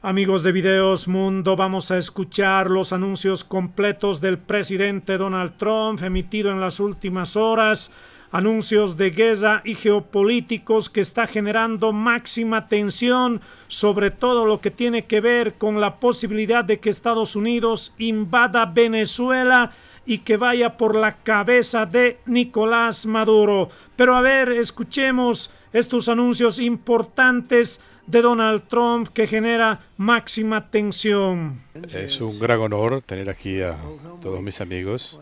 Amigos de Videos Mundo, vamos a escuchar los anuncios completos del presidente Donald Trump emitido en las últimas horas. Anuncios de guerra y geopolíticos que está generando máxima tensión, sobre todo lo que tiene que ver con la posibilidad de que Estados Unidos invada Venezuela y que vaya por la cabeza de Nicolás Maduro. Pero a ver, escuchemos estos anuncios importantes de Donald Trump que genera máxima tensión. Es un gran honor tener aquí a todos mis amigos.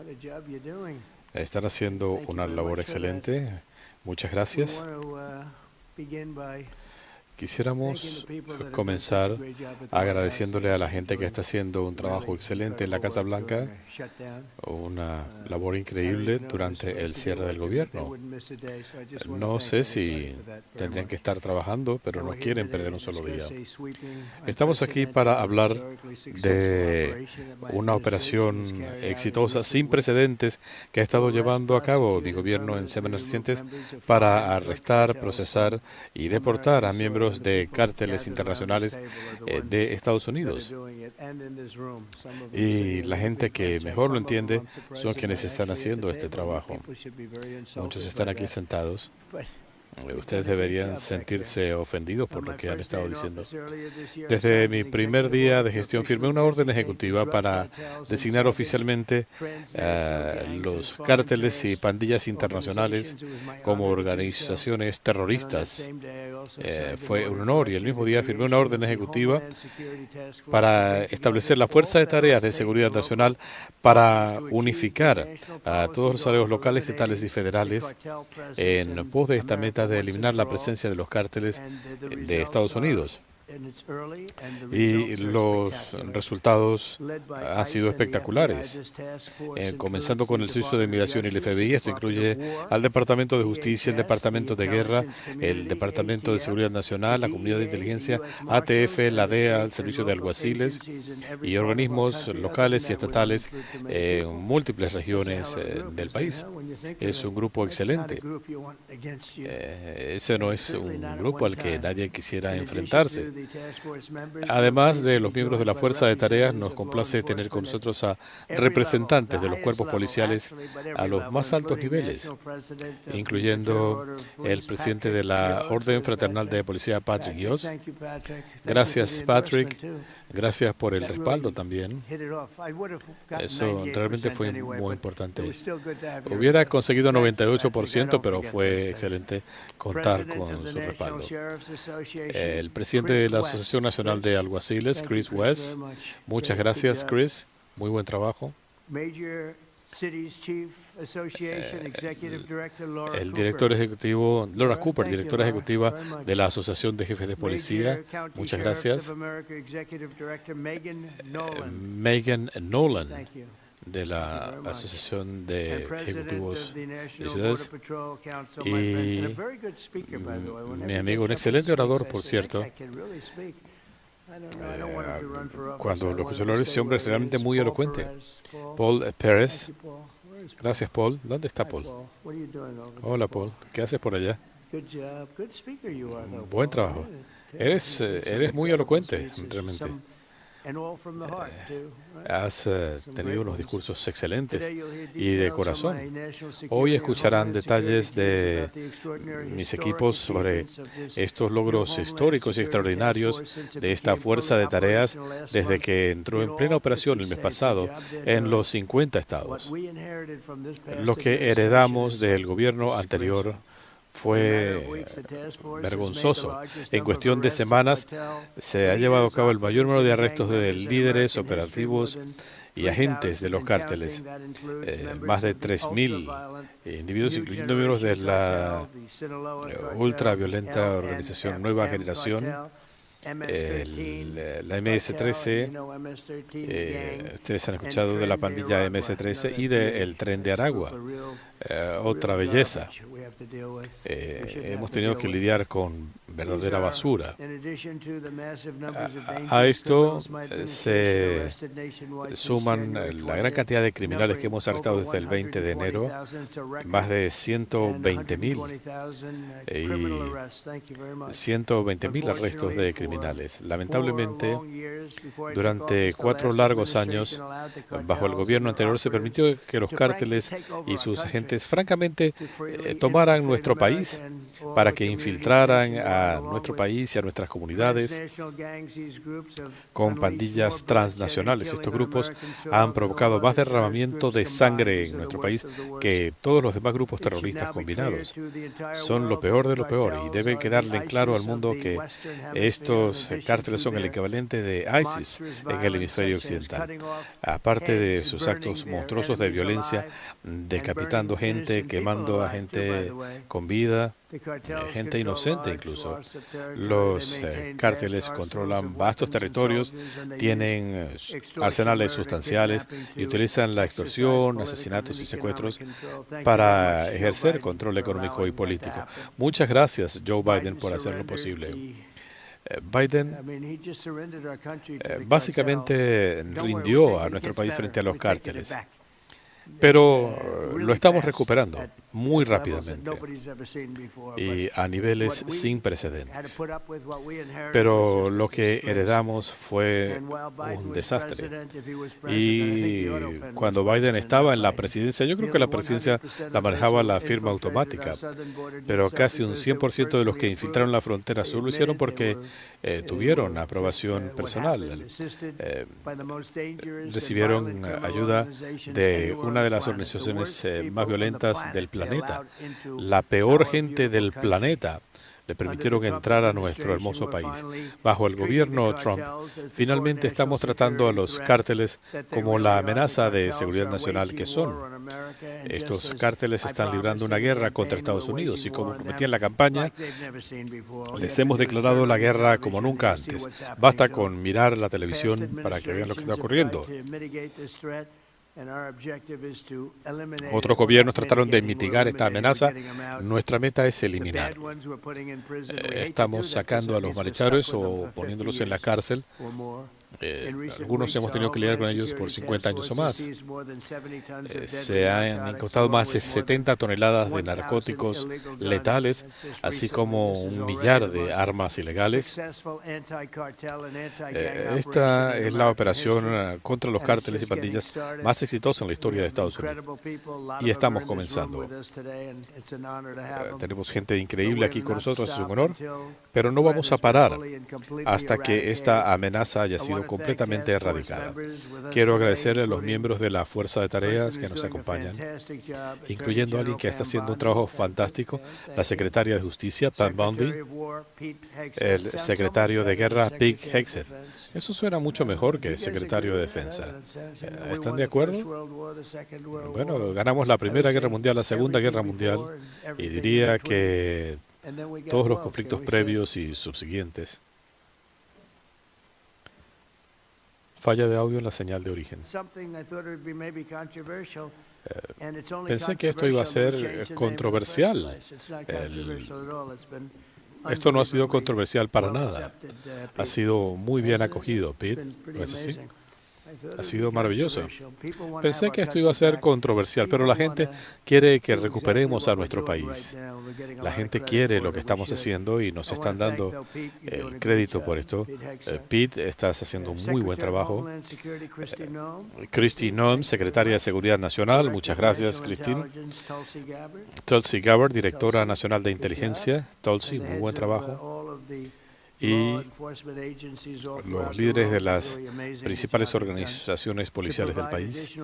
Están haciendo una labor excelente. Muchas gracias. Quisiéramos comenzar agradeciéndole a la gente que está haciendo un trabajo excelente en la Casa Blanca, una labor increíble durante el cierre del gobierno. No sé si tendrían que estar trabajando, pero no quieren perder un solo día. Estamos aquí para hablar de una operación exitosa, sin precedentes, que ha estado llevando a cabo mi gobierno en semanas recientes para arrestar, procesar y deportar a miembros de cárteles internacionales de Estados Unidos. Y la gente que mejor lo entiende son quienes están haciendo este trabajo. Muchos están aquí sentados. Ustedes deberían sentirse ofendidos por lo que han estado diciendo. Desde mi primer día de gestión firmé una orden ejecutiva para designar oficialmente los cárteles y pandillas internacionales como organizaciones terroristas. Fue un honor y el mismo día firmé una orden ejecutiva para establecer la Fuerza de Tareas de Seguridad Nacional para unificar a todos los áreas locales, estatales y federales en pos de esta meta de eliminar la presencia de los cárteles de Estados Unidos. Y los resultados han sido espectaculares, comenzando con el Servicio de Inmigración y el FBI. Esto incluye al Departamento de Justicia, el Departamento de Guerra, el Departamento de Seguridad Nacional, la Comunidad de Inteligencia, ATF, la DEA, el Servicio de Alguaciles y organismos locales y estatales en múltiples regiones del país. Es un grupo excelente. Ese no es un grupo al que nadie quisiera enfrentarse. Además de los miembros de la Fuerza de Tareas, nos complace tener con nosotros a representantes de los cuerpos policiales a los más altos niveles, incluyendo el presidente de la Orden Fraternal de Policía, Patrick Yost. Gracias, Patrick. Gracias por el respaldo también. Eso realmente fue muy importante. Hubiera conseguido 98%, pero fue excelente contar con su respaldo. El presidente de la Asociación Nacional de Alguaciles, Chris West. Muchas gracias, Chris. Muy buen trabajo. El director ejecutivo, Laura Cooper, directora ejecutiva de la Asociación de Jefes de Policía. Muchas gracias. Megan Nolan, de la Asociación de Ejecutivos de Ciudades. Y mi amigo, un excelente orador, por cierto. Cuando lo escucho hablar, ese hombre es realmente muy elocuente. Paul Pérez. Gracias, Paul. ¿Dónde está Paul? Hola, Paul. ¿Qué haces por allá? Buen trabajo. Eres muy elocuente, realmente. Has tenido unos discursos excelentes y de corazón. Hoy escucharán detalles de mis equipos sobre estos logros históricos y extraordinarios de esta fuerza de tareas desde que entró en plena operación el mes pasado en los 50 estados. Lo que heredamos del gobierno anterior fue vergonzoso. En cuestión de semanas se ha llevado a cabo el mayor número de arrestos de líderes operativos y agentes de los cárteles. Más de 3.000 individuos, incluyendo miembros de la ultraviolenta organización Nueva Generación, la MS-13, ustedes han escuchado de la pandilla MS-13 y del Tren de Aragua, otra belleza. hemos tenido que lidiar con verdadera basura. A esto se suman la gran cantidad de criminales que hemos arrestado desde el 20 de enero, más de 120.000 y 120.000 arrestos de criminales. Lamentablemente, durante 4 largos años, bajo el gobierno anterior, se permitió que los cárteles y sus agentes, francamente, tomaran nuestro país para que infiltraran a nuestro país y a nuestras comunidades con pandillas transnacionales. Estos grupos han provocado más derramamiento de sangre en nuestro país que todos los demás grupos terroristas combinados. Son lo peor de lo peor y debe quedarle en claro al mundo que estos cárteles son el equivalente de ISIS en el hemisferio occidental. Aparte de sus actos monstruosos de violencia, decapitando gente, quemando a gente con vida, gente inocente incluso. Los cárteles controlan vastos territorios, tienen arsenales sustanciales y utilizan la extorsión, asesinatos y secuestros para ejercer control económico y político. Muchas gracias, Joe Biden, por hacerlo posible. Biden básicamente rindió a nuestro país frente a los cárteles. Pero lo estamos recuperando muy rápidamente y a niveles sin precedentes. Pero lo que heredamos fue un desastre. Y cuando Biden estaba en la presidencia, yo creo que la presidencia la manejaba la firma automática, pero casi un 100% de los que infiltraron la frontera sur lo hicieron porque tuvieron aprobación personal. Recibieron ayuda de una de las organizaciones más violentas del planeta. La peor gente del planeta le permitieron entrar a nuestro hermoso país. Bajo el gobierno Trump, finalmente estamos tratando a los cárteles como la amenaza de seguridad nacional que son. Estos cárteles están librando una guerra contra Estados Unidos y, como prometí en la campaña, les hemos declarado la guerra como nunca antes. Basta con mirar la televisión para que vean lo que está ocurriendo. Otros gobiernos trataron de mitigar esta amenaza. Nuestra meta es eliminar. Estamos sacando a los malhechores o poniéndolos en la cárcel. Algunos hemos tenido que lidiar con ellos por 50 años o más. Se han incautado más de 70 toneladas de narcóticos letales, así como 1 millar de armas ilegales. Esta es la operación contra los cárteles y pandillas más exitosa en la historia de Estados Unidos. Y estamos comenzando. Tenemos gente increíble aquí con nosotros, es un honor, pero no vamos a parar hasta que esta amenaza haya sido completamente erradicada. Quiero agradecer a los miembros de la Fuerza de Tareas que nos acompañan, incluyendo a alguien que está haciendo un trabajo fantástico, la secretaria de Justicia, Pam Bondi, el secretario de Guerra, Pete Hegseth. Eso suena mucho mejor que secretario de Defensa. ¿Están de acuerdo? Bueno, ganamos la Primera Guerra Mundial, la Segunda Guerra Mundial, y diría que todos los conflictos previos y subsiguientes. Falla de audio en la señal de origen. Pensé que esto iba a ser controversial. Esto no ha sido controversial para nada. Ha sido muy bien acogido, Pete. ¿No es así? Ha sido maravilloso. Pensé que esto iba a ser controversial, pero la gente quiere que recuperemos a nuestro país. La gente quiere lo que estamos haciendo y nos están dando el crédito por esto. Pete, estás haciendo un muy buen trabajo. Kristi Noem, secretaria de Seguridad Nacional. Muchas gracias, Christine. Tulsi Gabbard, directora nacional de inteligencia. Tulsi, muy buen trabajo. Y los líderes de las principales organizaciones policiales del país,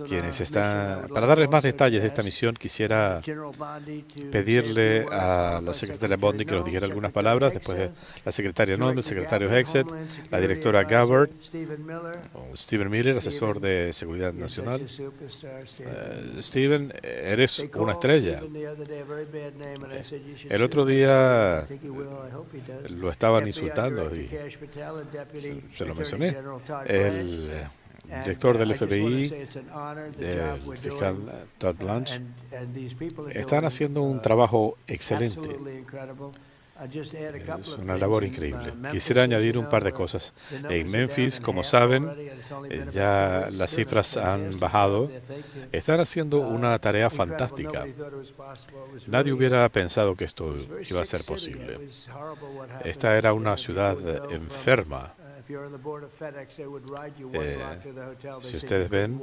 quienes están... Para darles más detalles de esta misión, quisiera pedirle a la secretaria Bondi que nos dijera algunas palabras, después de la secretaria Noem, el secretario Hegseth, la directora Gabbard, Stephen Miller, asesor de Seguridad Nacional. Stephen, eres una estrella. El otro día lo estaban insultando y se lo mencioné. Él director del FBI, el fiscal Todd Blanche, están haciendo un trabajo excelente. Es una labor increíble. Quisiera añadir un par de cosas. En Memphis, como saben, ya las cifras han bajado. Están haciendo una tarea fantástica. Nadie hubiera pensado que esto iba a ser posible. Esta era una ciudad enferma. Si ustedes ven,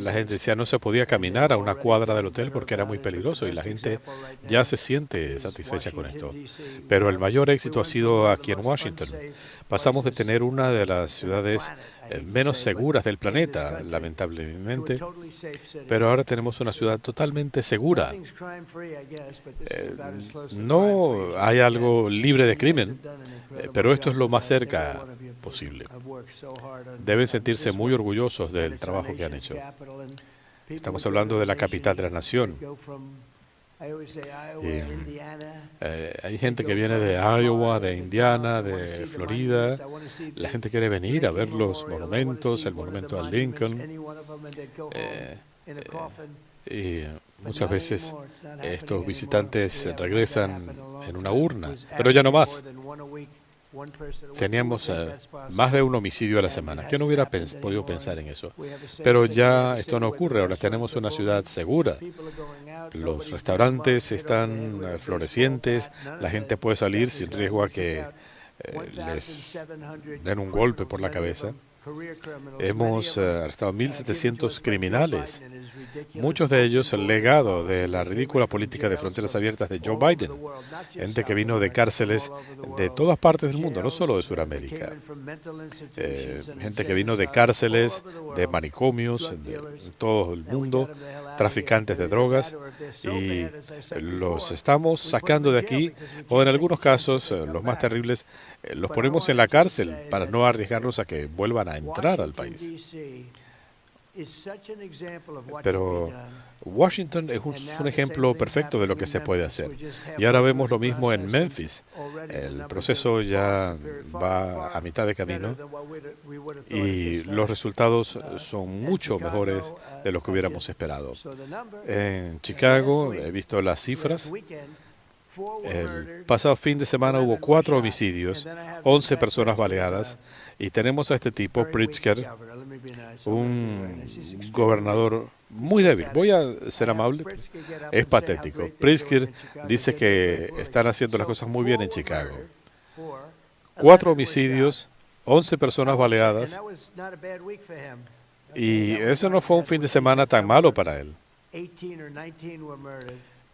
la gente decía no se podía caminar a una cuadra del hotel porque era muy peligroso y la gente ya se siente satisfecha con esto. Pero el mayor éxito ha sido aquí en Washington. Pasamos de tener una de las ciudades menos seguras del planeta, lamentablemente, pero ahora tenemos una ciudad totalmente segura. No hay algo libre de crimen, pero esto es lo más cerca posible. Deben sentirse muy orgullosos del trabajo que han hecho. Estamos hablando de la capital de la nación. Hay gente que viene de Iowa, de Indiana, de Florida. La gente quiere venir a ver los monumentos, el monumento a Lincoln. Y muchas veces estos visitantes regresan en una urna, pero ya no más. Teníamos más de un homicidio a la semana. ¿Quién hubiera podido pensar en eso? Pero ya esto no ocurre. Ahora tenemos una ciudad segura. Los restaurantes están florecientes. La gente puede salir sin riesgo a que les den un golpe por la cabeza. Hemos arrestado 1.700 criminales, muchos de ellos el legado de la ridícula política de fronteras abiertas de Joe Biden, gente que vino de cárceles de todas partes del mundo, no solo de Sudamérica, gente que vino de cárceles, de manicomios, de todo el mundo, traficantes de drogas, y los estamos sacando de aquí, o en algunos casos, los más terribles, los ponemos en la cárcel para no arriesgarnos a que vuelvan a entrar al país. Pero Washington es un ejemplo perfecto de lo que se puede hacer. Y ahora vemos lo mismo en Memphis. El proceso ya va a mitad de camino y los resultados son mucho mejores de lo que hubiéramos esperado. En Chicago he visto las cifras. El pasado fin de semana hubo 4 homicidios, 11 personas baleadas, y tenemos a este tipo, Pritzker, un gobernador muy débil. Voy a ser amable, es patético. Pritzker dice que están haciendo las cosas muy bien en Chicago. 4 homicidios, 11 personas baleadas, y eso no fue un fin de semana tan malo para él.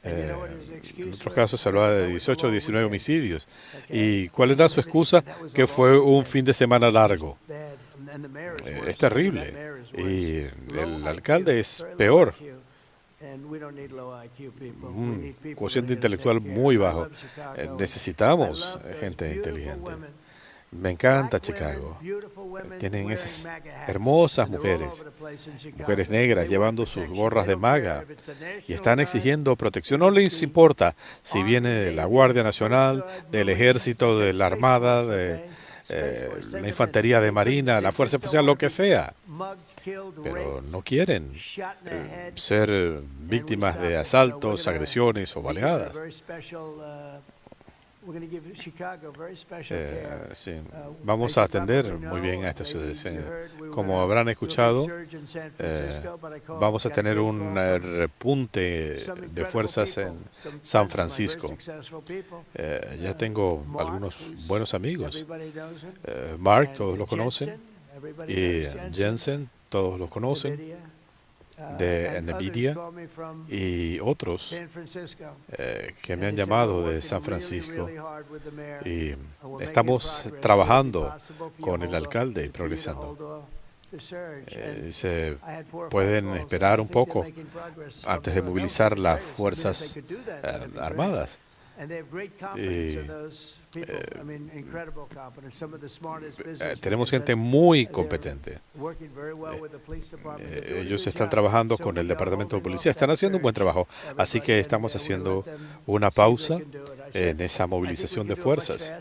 En otros casos se hablaba de 18 o 19 homicidios. ¿Y cuál era su excusa? Que fue un fin de semana largo. Es terrible. Y el alcalde es peor. Un cociente intelectual muy bajo. Necesitamos gente inteligente. Me encanta Chicago. Tienen esas hermosas mujeres negras llevando sus gorras de MAGA y están exigiendo protección. No les importa si viene de la Guardia Nacional, del Ejército, de la Armada, de la Infantería de Marina, la Fuerza Especial, lo que sea. Pero no quieren ser víctimas de asaltos, agresiones o baleadas. Sí. Vamos a atender muy bien a esta ciudad. Como habrán escuchado, vamos a tener un repunte de fuerzas en San Francisco. Ya tengo algunos buenos amigos. Mark, todos lo conocen, y Jensen, todos lo conocen, de NVIDIA, y otros que me han llamado de San Francisco, y estamos trabajando con el alcalde y progresando. Se pueden esperar un poco antes de movilizar las fuerzas armadas. Y, tenemos gente muy competente. Ellos están trabajando con el Departamento de Policía, están haciendo un buen trabajo, así que estamos haciendo una pausa en esa movilización de fuerzas.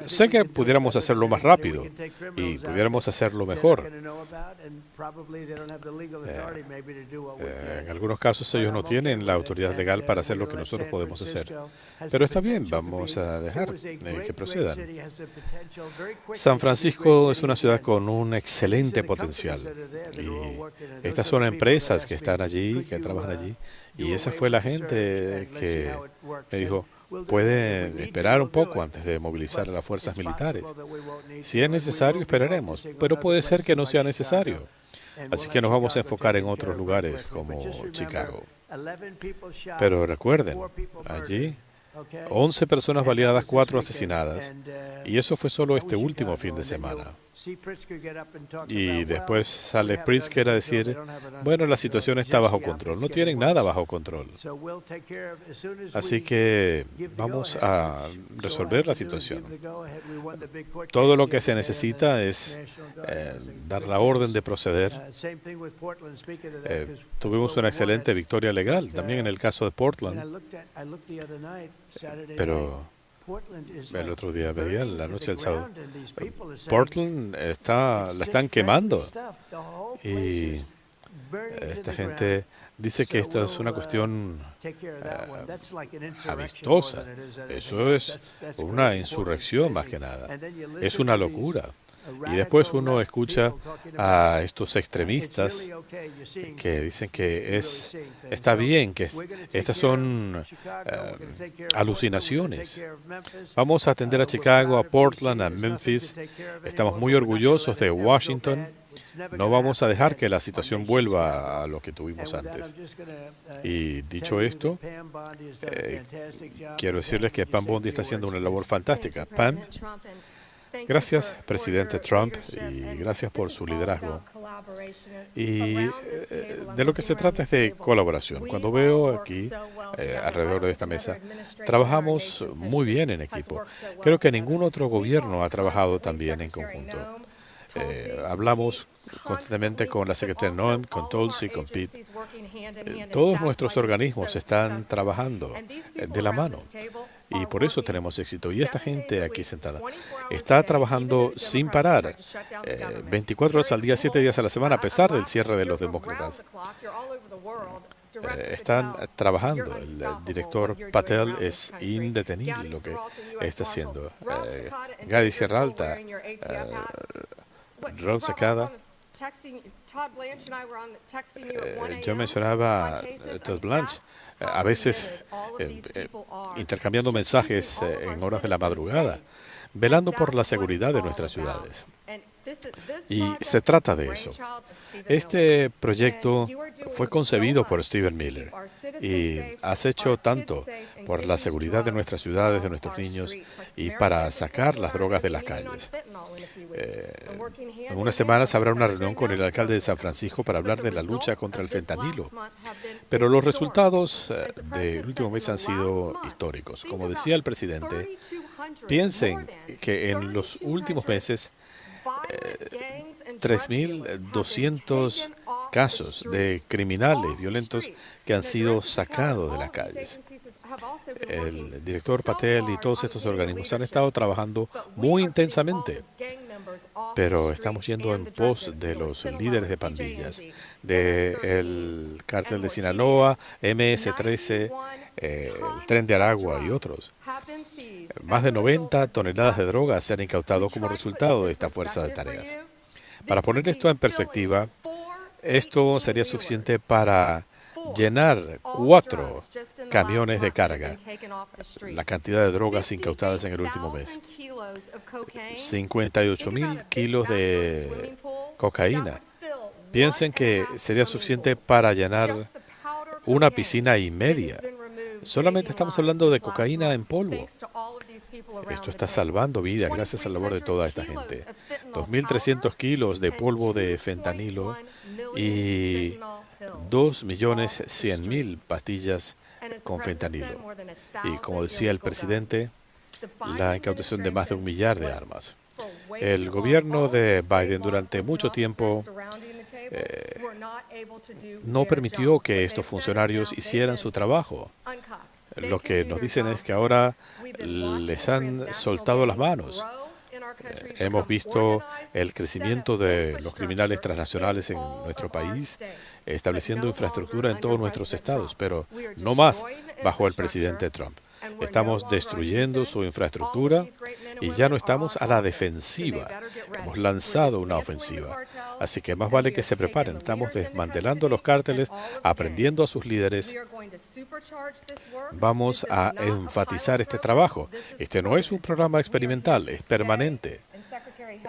Sé que pudiéramos hacerlo más rápido y pudiéramos hacerlo mejor. En algunos casos ellos no tienen la autoridad legal para hacer lo que nosotros podemos hacer. Pero está bien, vamos a dejar que procedan. San Francisco es una ciudad con un excelente potencial. Y estas son empresas que están allí, que trabajan allí. Y esa fue la gente que me dijo, pueden esperar un poco antes de movilizar a las fuerzas militares. Si es necesario, esperaremos, pero puede ser que no sea necesario. Así que nos vamos a enfocar en otros lugares como Chicago. Pero recuerden, allí 11 personas baleadas, 4 asesinadas, y eso fue solo este último fin de semana. Y después sale Pritzker a decir, bueno, la situación está bajo control. No tienen nada bajo control. Así que vamos a resolver la situación. Todo lo que se necesita es dar la orden de proceder. Tuvimos una excelente victoria legal, también en el caso de Portland. Pero el otro día veía, la noche del sábado, Portland la están quemando. Y esta gente dice que esto es una cuestión amistosa. Eso es una insurrección más que nada. Es una locura. Y después uno escucha a estos extremistas que dicen que está bien, que estas son alucinaciones. Vamos a atender a Chicago, a Portland, a Memphis. Estamos muy orgullosos de Washington. No vamos a dejar que la situación vuelva a lo que tuvimos antes. Y dicho esto, quiero decirles que Pam Bondi está haciendo una labor fantástica. Pam, gracias, presidente Trump, y gracias por su liderazgo. Y de lo que se trata es de colaboración. Cuando veo aquí, alrededor de esta mesa, trabajamos muy bien en equipo. Creo que ningún otro gobierno ha trabajado tan bien en conjunto. Hablamos constantemente con la secretaria Noem, con Tulsi, con Pete. Todos nuestros organismos están trabajando de la mano. Y por eso tenemos éxito. Y esta gente aquí sentada está trabajando sin parar, 24 horas al día, 7 días a la semana, a pesar del cierre de los demócratas. Están trabajando. El director Patel es indetenible lo que está haciendo. Gadi Sierra Alta, Ron Secada. Yo mencionaba a Todd Blanche, a veces intercambiando mensajes en horas de la madrugada, velando por la seguridad de nuestras ciudades. Y se trata de eso. Este proyecto fue concebido por Stephen Miller y has hecho tanto por la seguridad de nuestras ciudades, de nuestros niños y para sacar las drogas de las calles. En unas semanas habrá una reunión con el alcalde de San Francisco para hablar de la lucha contra el fentanilo. Pero los resultados del último mes han sido históricos. Como decía el presidente, piensen que en los últimos meses 3.200 casos de criminales violentos que han sido sacados de las calles. El director Patel y todos estos organismos han estado trabajando muy intensamente, pero estamos yendo en pos de los líderes de pandillas, del cártel de Sinaloa, MS-13, el Tren de Aragua y otros. Más de 90 toneladas de drogas se han incautado como resultado de esta fuerza de tareas. Para poner esto en perspectiva, esto sería suficiente para llenar 4 camiones de carga, la cantidad de drogas incautadas en el último mes. 58.000 kilos de cocaína. Piensen que sería suficiente para llenar una piscina y media. Solamente estamos hablando de cocaína en polvo. Esto está salvando vidas gracias al labor de toda esta gente. 2.300 kilos de polvo de fentanilo y 2.100.000 pastillas con fentanilo. Y como decía el presidente, la incautación de más de 1 millar de armas. El gobierno de Biden durante mucho tiempo no permitió que estos funcionarios hicieran su trabajo. lo que nos dicen es que ahora les han soltado las manos. Hemos visto el crecimiento de los criminales transnacionales en nuestro país, estableciendo infraestructura en todos nuestros estados, pero no más bajo el presidente Trump. Estamos destruyendo su infraestructura y ya no estamos a la defensiva. Hemos lanzado una ofensiva. Así que más vale que se preparen. Estamos desmantelando los cárteles, aprendiendo a sus líderes. Vamos a enfatizar este trabajo. Este no es un programa experimental, es permanente.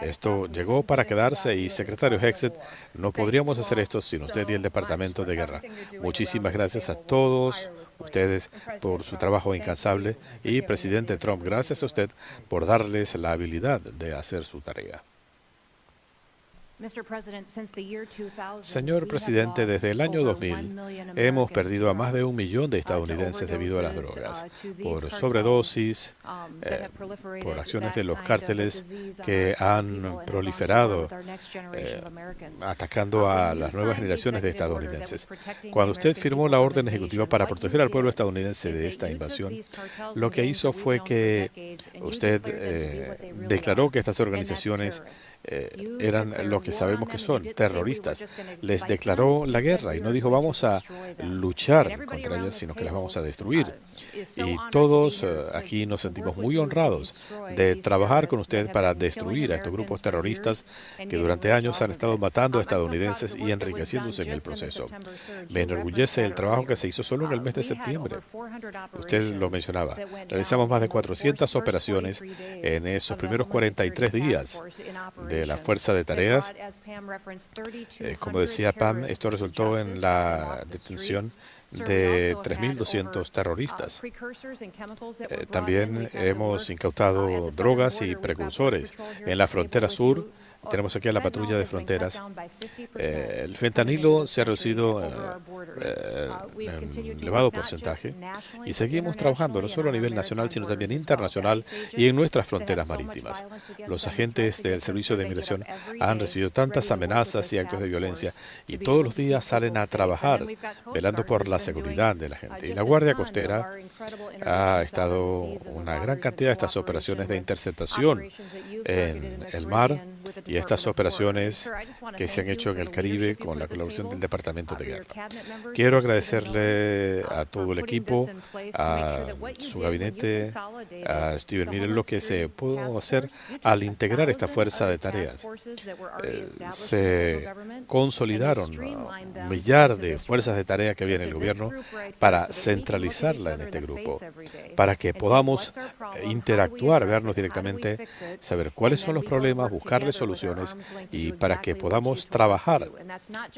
Esto llegó para quedarse y, secretario Hexet, no podríamos hacer esto sin usted y el Departamento de Guerra. Muchísimas gracias a todos ustedes por su trabajo incansable y, presidente Trump, gracias a usted por darles la habilidad de hacer su tarea. Señor presidente, desde el año 2000 hemos perdido a más de 1 millón de estadounidenses debido a las drogas, por sobredosis, por acciones de los cárteles que han proliferado, atacando a las nuevas generaciones de estadounidenses. Cuando usted firmó la orden ejecutiva para proteger al pueblo estadounidense de esta invasión, lo que hizo fue que usted declaró que estas organizaciones eran lo que sabemos que son, terroristas. Les declaró la guerra y no dijo vamos a luchar contra ellas, sino que las vamos a destruir. Y todos aquí nos sentimos muy honrados de trabajar con usted para destruir a estos grupos terroristas que durante años han estado matando a estadounidenses y enriqueciéndose en el proceso. Me enorgullece el trabajo que se hizo solo en el mes de septiembre. Usted lo mencionaba. Realizamos más de 400 operaciones en esos primeros 43 días de la Fuerza de Tareas. Como decía Pam, esto resultó en la detención de 3.200 terroristas. También hemos incautado drogas y precursores en la frontera sur. Tenemos aquí a la patrulla de fronteras. El fentanilo se ha reducido en elevado porcentaje y seguimos trabajando no solo a nivel nacional, sino también internacional y en nuestras fronteras marítimas. Los agentes del Servicio de Inmigración han recibido tantas amenazas y actos de violencia y todos los días salen a trabajar velando por la seguridad de la gente. Y la Guardia Costera ha estado una gran cantidad de estas operaciones de interceptación en el mar y estas operaciones que se han hecho en el Caribe con la colaboración del Departamento de Guerra. Quiero agradecerle a todo el equipo, a su gabinete, a Steven Miller, lo que se pudo hacer al integrar esta fuerza de tareas. Se consolidaron un millar de fuerzas de tarea que había en el gobierno para centralizarla en este grupo, para que podamos interactuar, vernos directamente, saber cuáles son los problemas, buscarles soluciones y para que podamos trabajar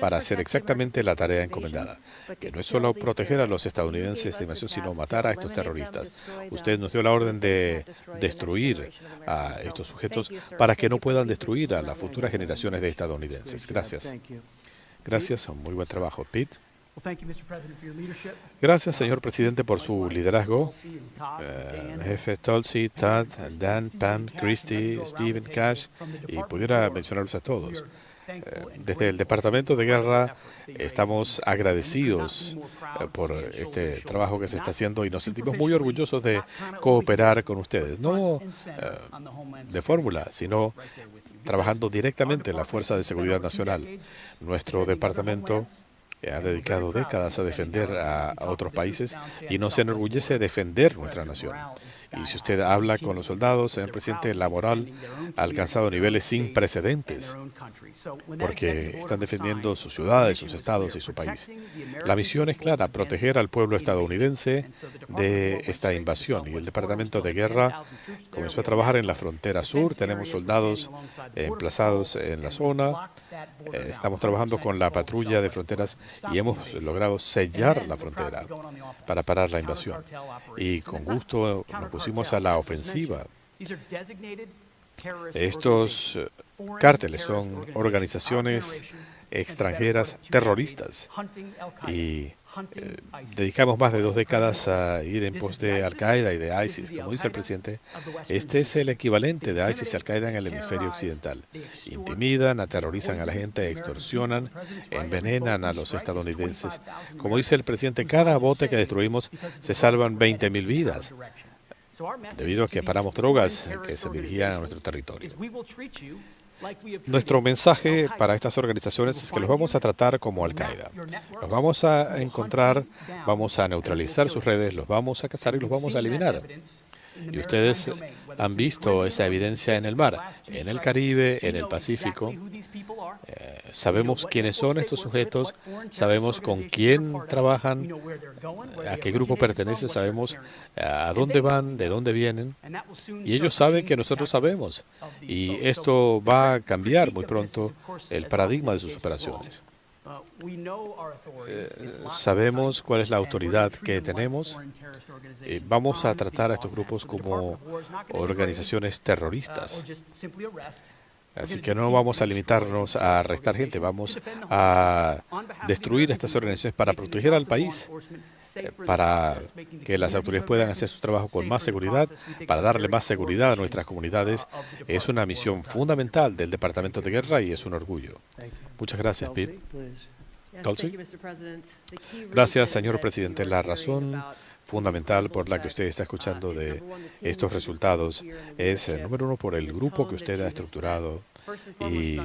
para hacer exactamente la tarea encomendada, que no es solo proteger a los estadounidenses de invasión, sino matar a estos terroristas. Usted nos dio la orden de destruir a estos sujetos para que no puedan destruir a las futuras generaciones de estadounidenses. Gracias. Gracias, muy buen trabajo, Pete. Gracias, señor presidente, por su liderazgo. Jefe Tulsi, Tad, Dan, Pam, Christy, Steven, Cash, y pudiera mencionarlos a todos. Desde el Departamento de Guerra estamos agradecidos por este trabajo que se está haciendo y nos sentimos muy orgullosos de cooperar con ustedes. No de fórmula, sino trabajando directamente en la Fuerza de Seguridad Nacional. Nuestro departamento ha dedicado décadas a defender a otros países y nos enorgullece defender nuestra nación. Y si usted habla con los soldados, señor presidente, la moral ha alcanzado niveles sin precedentes, porque están defendiendo sus ciudades, sus estados y su país. La misión es clara, proteger al pueblo estadounidense de esta invasión. Y el Departamento de Guerra comenzó a trabajar en la frontera sur. Tenemos soldados emplazados en la zona. Estamos trabajando con la patrulla de fronteras y hemos logrado sellar la frontera para parar la invasión. Y con gusto nos pusimos a la ofensiva. Estos cárteles son organizaciones extranjeras terroristas y dedicamos más de 2 décadas a ir en pos de Al-Qaeda y de ISIS. Como dice el presidente, este es el equivalente de ISIS y Al-Qaeda en el hemisferio occidental. Intimidan, aterrorizan a la gente, extorsionan, envenenan a los estadounidenses. Como dice el presidente, cada bote que destruimos se salvan 20.000 vidas, debido a que paramos drogas que se dirigían a nuestro territorio. Nuestro mensaje para estas organizaciones es que los vamos a tratar como Al-Qaeda. Los vamos a encontrar, vamos a neutralizar sus redes, los vamos a cazar y los vamos a eliminar. Y ustedes han visto esa evidencia en el mar, en el Caribe, en el Pacífico. Sabemos quiénes son estos sujetos, sabemos con quién trabajan, a qué grupo pertenecen, sabemos a dónde van, de dónde vienen. Y ellos saben que nosotros sabemos. Y esto va a cambiar muy pronto el paradigma de sus operaciones. Sabemos cuál es la autoridad que tenemos. Vamos a tratar a estos grupos como organizaciones terroristas. Así que no vamos a limitarnos a arrestar gente, vamos a destruir estas organizaciones para proteger al país, para que las autoridades puedan hacer su trabajo con más seguridad, para darle más seguridad a nuestras comunidades. Es una misión fundamental del Departamento de Guerra y es un orgullo. Muchas gracias, Pete. Tulsi. Gracias, señor presidente. La razón fundamental por la que usted está escuchando de estos resultados es, número uno, por el grupo que usted ha estructurado y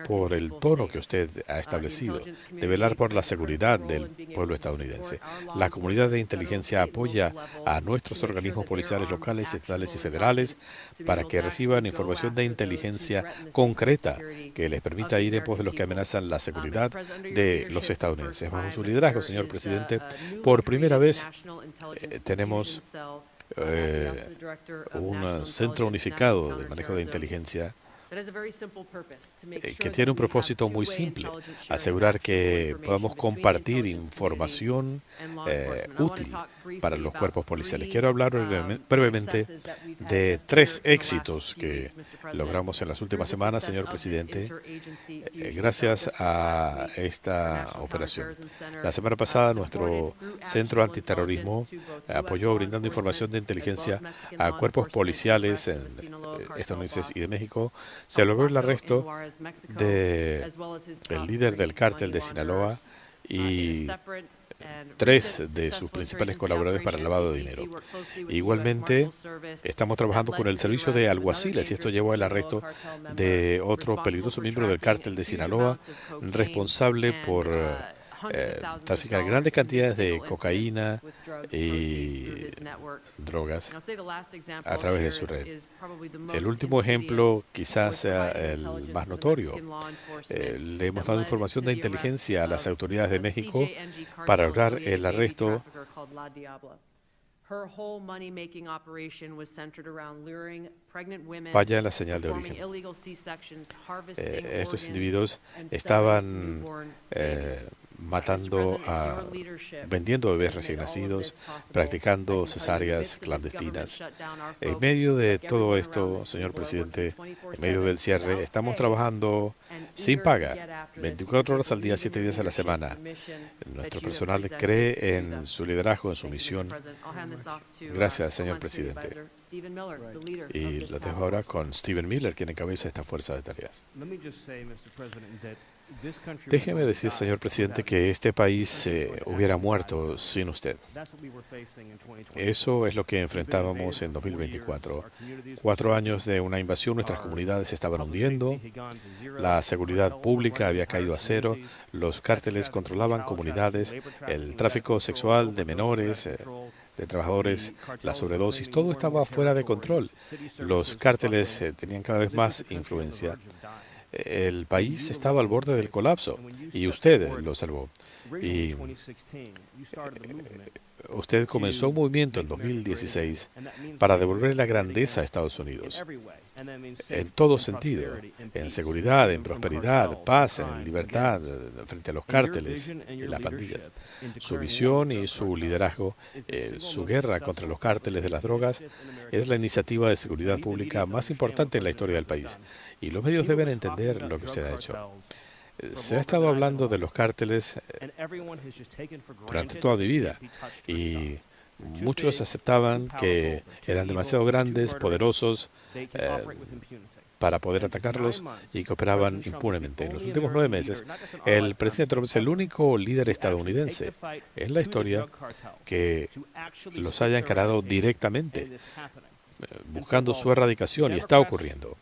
por el tono que usted ha establecido de velar por la seguridad del pueblo estadounidense. La comunidad de inteligencia apoya a nuestros organismos policiales locales, estatales y federales para que reciban información de inteligencia concreta que les permita ir en pos de los que amenazan la seguridad de los estadounidenses. Bajo su liderazgo, señor presidente, por primera vez tenemos un centro unificado de manejo de inteligencia que tiene un propósito muy simple: asegurar que podamos compartir información útil para los cuerpos policiales. Quiero hablar brevemente de 3 éxitos que logramos en las últimas semanas, señor presidente, gracias a esta operación. La semana pasada, nuestro Centro Antiterrorismo apoyó brindando información de inteligencia a cuerpos policiales estadounidenses y de México. Se logró el arresto del líder del cártel de Sinaloa y 3 de sus principales colaboradores para el lavado de dinero. Igualmente, estamos trabajando con el servicio de alguaciles y esto llevó al arresto de otro peligroso miembro del cártel de Sinaloa, responsable por traficar grandes cantidades de cocaína y drogas a través de su red. El último ejemplo quizás sea el más notorio. Le hemos dado información de inteligencia a las autoridades de México para lograr el arresto Vaya la señal de origen. Estos individuos estaban vendiendo bebés recién nacidos, practicando cesáreas clandestinas. En medio de todo esto, señor presidente, en medio del cierre, estamos trabajando sin paga, 24 horas al día, 7 días a la semana. Nuestro personal cree en su liderazgo, en su misión. Gracias, señor presidente. Y lo dejo ahora con Stephen Miller, quien encabeza esta fuerza de tareas. Déjeme decir, señor presidente, que este país hubiera muerto sin usted. Eso es lo que enfrentábamos en 2024. 4 años de una invasión, nuestras comunidades se estaban hundiendo, la seguridad pública había caído a cero, los cárteles controlaban comunidades, el tráfico sexual de menores, de trabajadores, la sobredosis, todo estaba fuera de control. Los cárteles tenían cada vez más influencia. El país estaba al borde del colapso y usted lo salvó. Y usted comenzó un movimiento en 2016 para devolver la grandeza a Estados Unidos, en todo sentido, en seguridad, en prosperidad, paz, en libertad, frente a los cárteles y las pandillas. Su visión y su liderazgo, su guerra contra los cárteles de las drogas, es la iniciativa de seguridad pública más importante en la historia del país. Y los medios deben entender lo que usted ha hecho. Se ha estado hablando de los cárteles durante toda mi vida y muchos aceptaban que eran demasiado grandes, poderosos para poder atacarlos y que operaban impunemente. En los últimos 9 meses, el presidente Trump es el único líder estadounidense en la historia que los haya encarado directamente, buscando su erradicación, y está ocurriendo.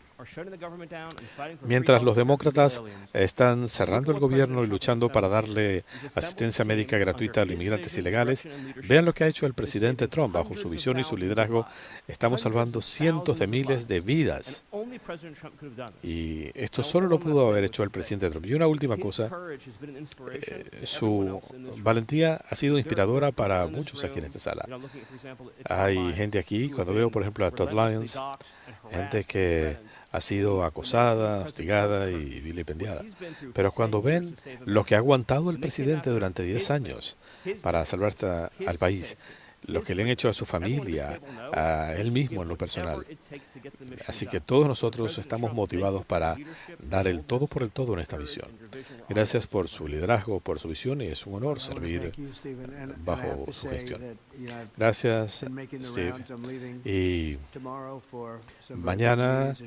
Mientras los demócratas están cerrando el gobierno y luchando para darle asistencia médica gratuita a los inmigrantes ilegales, vean lo que ha hecho el presidente Trump. Bajo su visión y su liderazgo, estamos salvando cientos de miles de vidas. Y esto solo lo pudo haber hecho el presidente Trump. Y una última cosa, su valentía ha sido inspiradora para muchos aquí en esta sala. Hay gente aquí, cuando veo por ejemplo a Todd Lyons, gente que ha sido acosada, hostigada y vilipendiada. Pero cuando ven lo que ha aguantado el presidente durante 10 años para salvar al país, lo que le han hecho a su familia, a él mismo en lo personal. Así que todos nosotros estamos motivados para dar el todo por el todo en esta visión. Gracias por su liderazgo, por su visión, y es un honor servir bajo su gestión. Gracias, Steve. Y mañana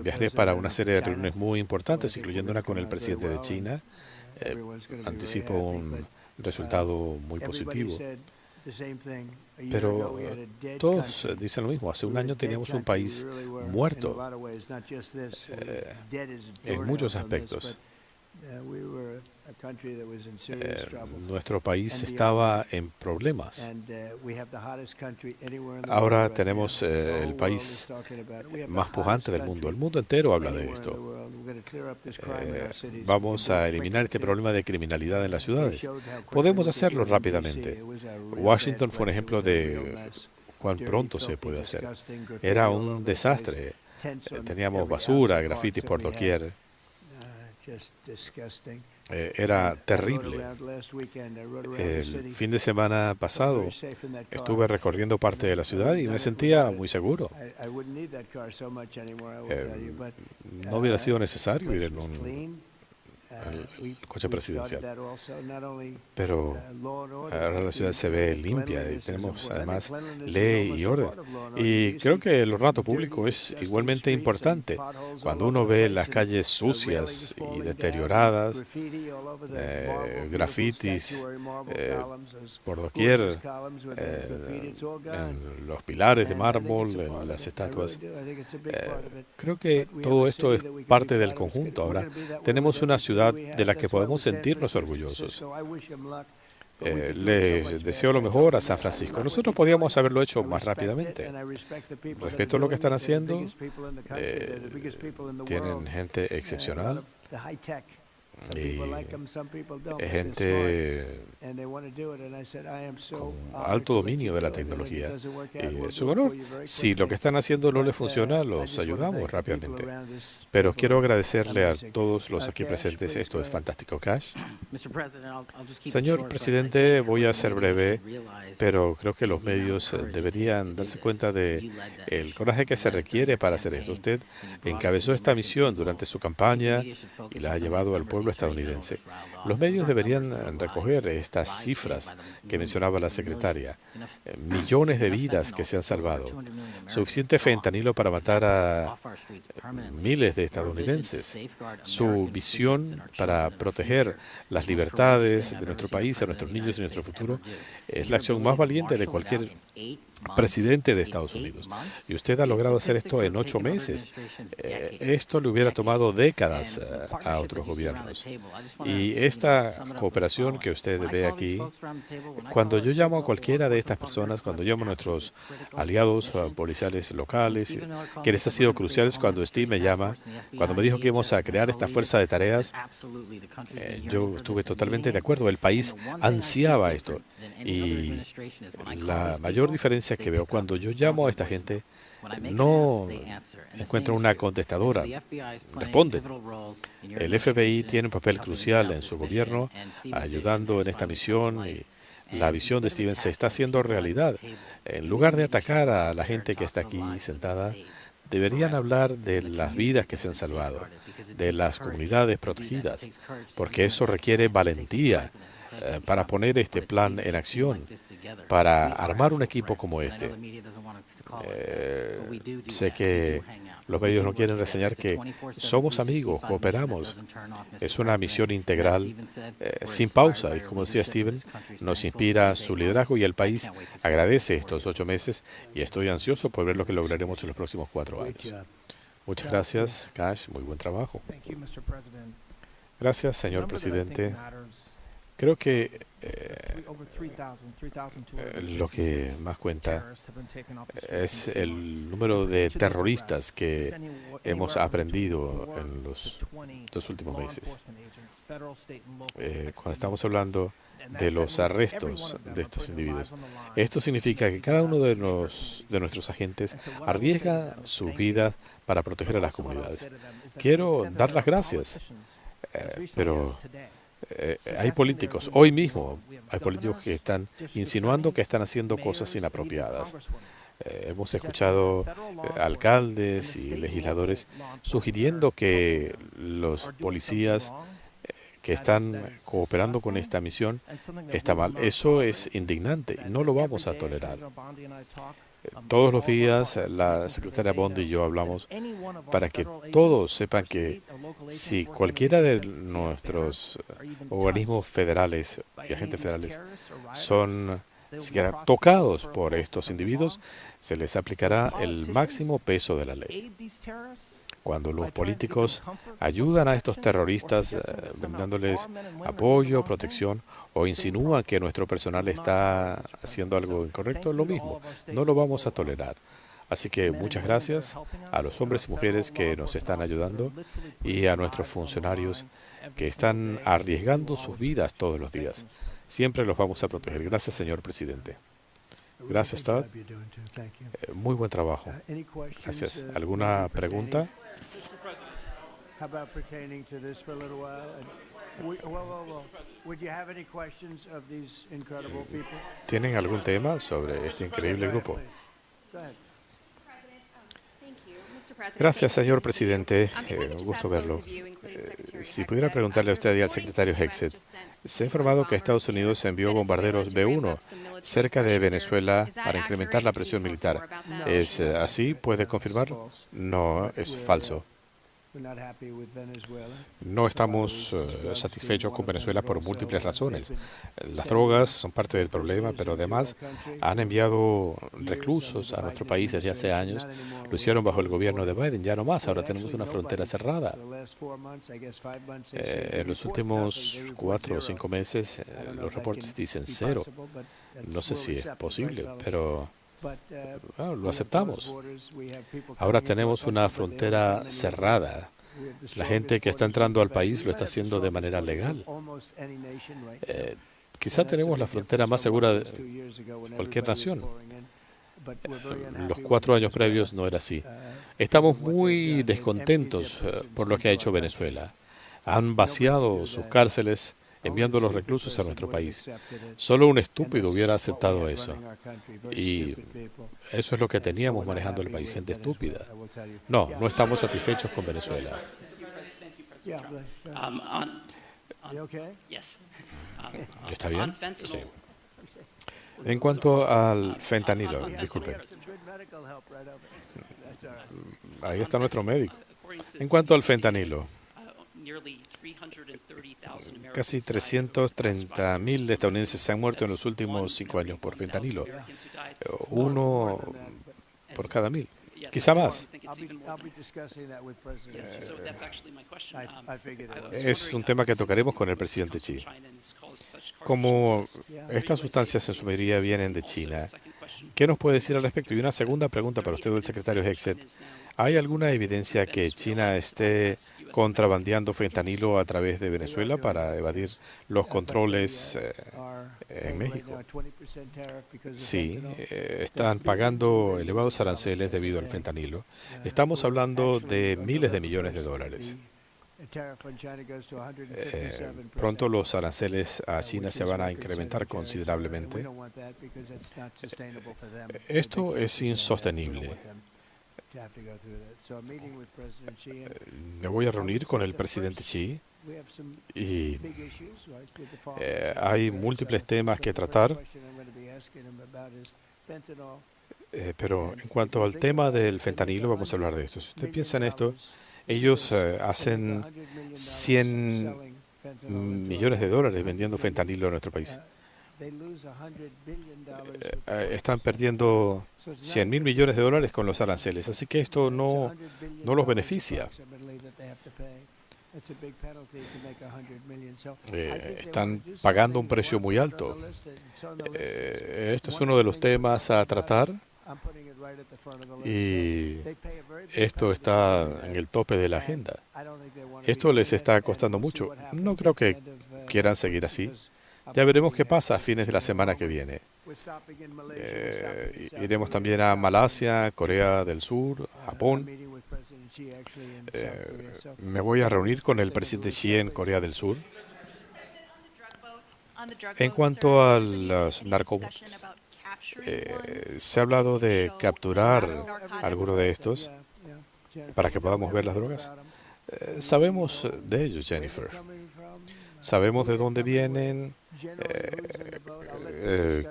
viajaré para una serie de reuniones muy importantes, incluyendo una con el presidente de China. Anticipo un resultado muy positivo. Pero todos dicen lo mismo. Hace un año teníamos un país muerto en muchos aspectos. Nuestro país estaba en problemas. Ahora tenemos el país más pujante del mundo. El mundo entero habla de esto. Vamos a eliminar este problema de criminalidad en las ciudades. Podemos hacerlo rápidamente. Washington fue un ejemplo de cuán pronto se puede hacer. Era un desastre. Teníamos basura, grafitis por doquier. Era terrible. El fin de semana pasado estuve recorriendo parte de la ciudad y me sentía muy seguro. No hubiera sido necesario ir en el coche presidencial. Pero ahora la ciudad se ve limpia y tenemos además ley y orden. Y creo que el ornato público es igualmente importante. Cuando uno ve las calles sucias y deterioradas, grafitis por doquier, en los pilares de mármol, en las estatuas, creo que todo esto es parte del conjunto. Ahora tenemos una ciudad de la que podemos sentirnos orgullosos. Les deseo lo mejor a San Francisco. Nosotros podíamos haberlo hecho más rápidamente. Respeto lo que están haciendo. Tienen gente excepcional y gente con alto dominio de la tecnología. Y es un honor. Si lo que están haciendo no les funciona, los ayudamos rápidamente. Pero quiero agradecerle a todos los aquí presentes. Esto es fantástico, Cash. Señor presidente, voy a ser breve, pero creo que los medios deberían darse cuenta de el coraje que se requiere para hacer esto. Usted encabezó esta misión durante su campaña y la ha llevado al pueblo estadounidense. Los medios deberían recoger estas cifras que mencionaba la secretaria. Millones de vidas que se han salvado. Suficiente fentanilo para matar a miles de estadounidenses. Su visión para proteger las libertades de nuestro país, a nuestros niños y nuestro futuro, es la acción más valiente de cualquier presidente de Estados Unidos. Y usted ha logrado hacer esto en 8 meses. Esto le hubiera tomado décadas a otros gobiernos. Y esta cooperación que usted ve aquí, cuando yo llamo a cualquiera de estas personas, cuando llamo a nuestros aliados policiales locales, que les ha sido cruciales cuando Steve me llama, cuando me dijo que íbamos a crear esta fuerza de tareas, yo estuve totalmente de acuerdo. El país ansiaba esto. Y la mayor diferencia que veo cuando yo llamo a esta gente, no encuentro una contestadora, responden. El FBI tiene un papel crucial en su gobierno, ayudando en esta misión, y la visión de Steven se está haciendo realidad. En lugar de atacar a la gente que está aquí sentada, deberían hablar de las vidas que se han salvado, de las comunidades protegidas, porque eso requiere valentía para poner este plan en acción, para armar un equipo como este. Sé que los medios no quieren reseñar que somos amigos, cooperamos. Es una misión integral, sin pausa. Y como decía Steven, nos inspira su liderazgo y el país agradece estos 8 meses y estoy ansioso por ver lo que lograremos en los próximos 4 años. Muchas gracias, Kash. Muy buen trabajo. Gracias, señor presidente. Creo que lo que más cuenta es el número de terroristas que hemos aprendido en los 2 últimos meses. Cuando estamos hablando de los arrestos de estos individuos, esto significa que cada uno de nuestros agentes arriesga sus vidas para proteger a las comunidades. Quiero dar las gracias, pero hay políticos, hoy mismo hay políticos que están insinuando que están haciendo cosas inapropiadas. Hemos escuchado alcaldes y legisladores sugiriendo que los policías que están cooperando con esta misión está mal. Eso es indignante y no lo vamos a tolerar. Todos los días la secretaria Bond y yo hablamos para que todos sepan que si cualquiera de nuestros organismos federales y agentes federales son siquiera tocados por estos individuos, se les aplicará el máximo peso de la ley. Cuando los políticos ayudan a estos terroristas brindándoles apoyo, protección o insinúan que nuestro personal está haciendo algo incorrecto, lo mismo, no lo vamos a tolerar. Así que muchas gracias a los hombres y mujeres que nos están ayudando y a nuestros funcionarios que están arriesgando sus vidas todos los días. Siempre los vamos a proteger. Gracias, señor presidente. Gracias, Todd. Muy buen trabajo. Gracias. ¿Alguna pregunta? How about pertaining to this for a little while? Would you have any questions of these incredible people? ¿Tienen algún tema sobre este increíble grupo? Go ahead. Gracias, señor presidente. Un gusto verlo. Si pudiera preguntarle a usted y al secretario Hexet, se ha informado que Estados Unidos envió bombarderos B-1 cerca de Venezuela para incrementar la presión militar. ¿Es así? ¿Puede confirmarlo? No, es falso. No estamos satisfechos con Venezuela por múltiples razones. Las drogas son parte del problema, pero además han enviado reclusos a nuestro país desde hace años. Lo hicieron bajo el gobierno de Biden, ya no más. Ahora tenemos una frontera cerrada. En los últimos 4 o 5 meses, los reportes dicen 0. No sé si es posible, pero lo aceptamos. Ahora tenemos una frontera cerrada. La gente que está entrando al país lo está haciendo de manera legal. Quizá tenemos la frontera más segura de cualquier nación. Los 4 años previos no era así. Estamos muy descontentos por lo que ha hecho Venezuela. Han vaciado sus cárceles enviando los reclusos a nuestro país. Solo un estúpido hubiera aceptado eso. Y eso es lo que teníamos manejando el país, gente estúpida. No, no estamos satisfechos con Venezuela. ¿Está bien? Sí. En cuanto al fentanilo, disculpen. Ahí está nuestro médico. En cuanto al fentanilo, casi 330.000 estadounidenses se han muerto en los últimos 5 años por fentanilo. 1 por cada 1.000. Quizá más. Es un tema que tocaremos con el presidente Xi. Como estas sustancias en su mayoría vienen de China, ¿qué nos puede decir al respecto? Y una segunda pregunta para usted, el secretario Hexet. ¿Hay alguna evidencia que China esté contrabandeando fentanilo a través de Venezuela para evadir los controles en México? Sí, están pagando elevados aranceles debido al fentanilo. Estamos hablando de miles de millones de dólares. Pronto los aranceles a China se van a incrementar considerablemente. Esto es insostenible. Me voy a reunir con el presidente Xi y hay múltiples temas que tratar, pero en cuanto al tema del fentanilo, vamos a hablar de esto. Si usted piensa en esto, ellos hacen 100 millones de dólares vendiendo fentanilo en nuestro país. Están perdiendo 100.000 millones de dólares con los aranceles, así que esto no los beneficia. Están pagando un precio muy alto. Esto es uno de los temas a tratar y esto está en el tope de la agenda. Esto les está costando mucho. No creo que quieran seguir así. Ya veremos qué pasa a fines de la semana que viene. Iremos también a Malasia, Corea del Sur, Japón. Me voy a reunir con el presidente Xi en Corea del Sur. En cuanto a los narcobotes, se ha hablado de capturar alguno de estos para que podamos ver las drogas. Sabemos de ellos, Jennifer. Sabemos de dónde vienen,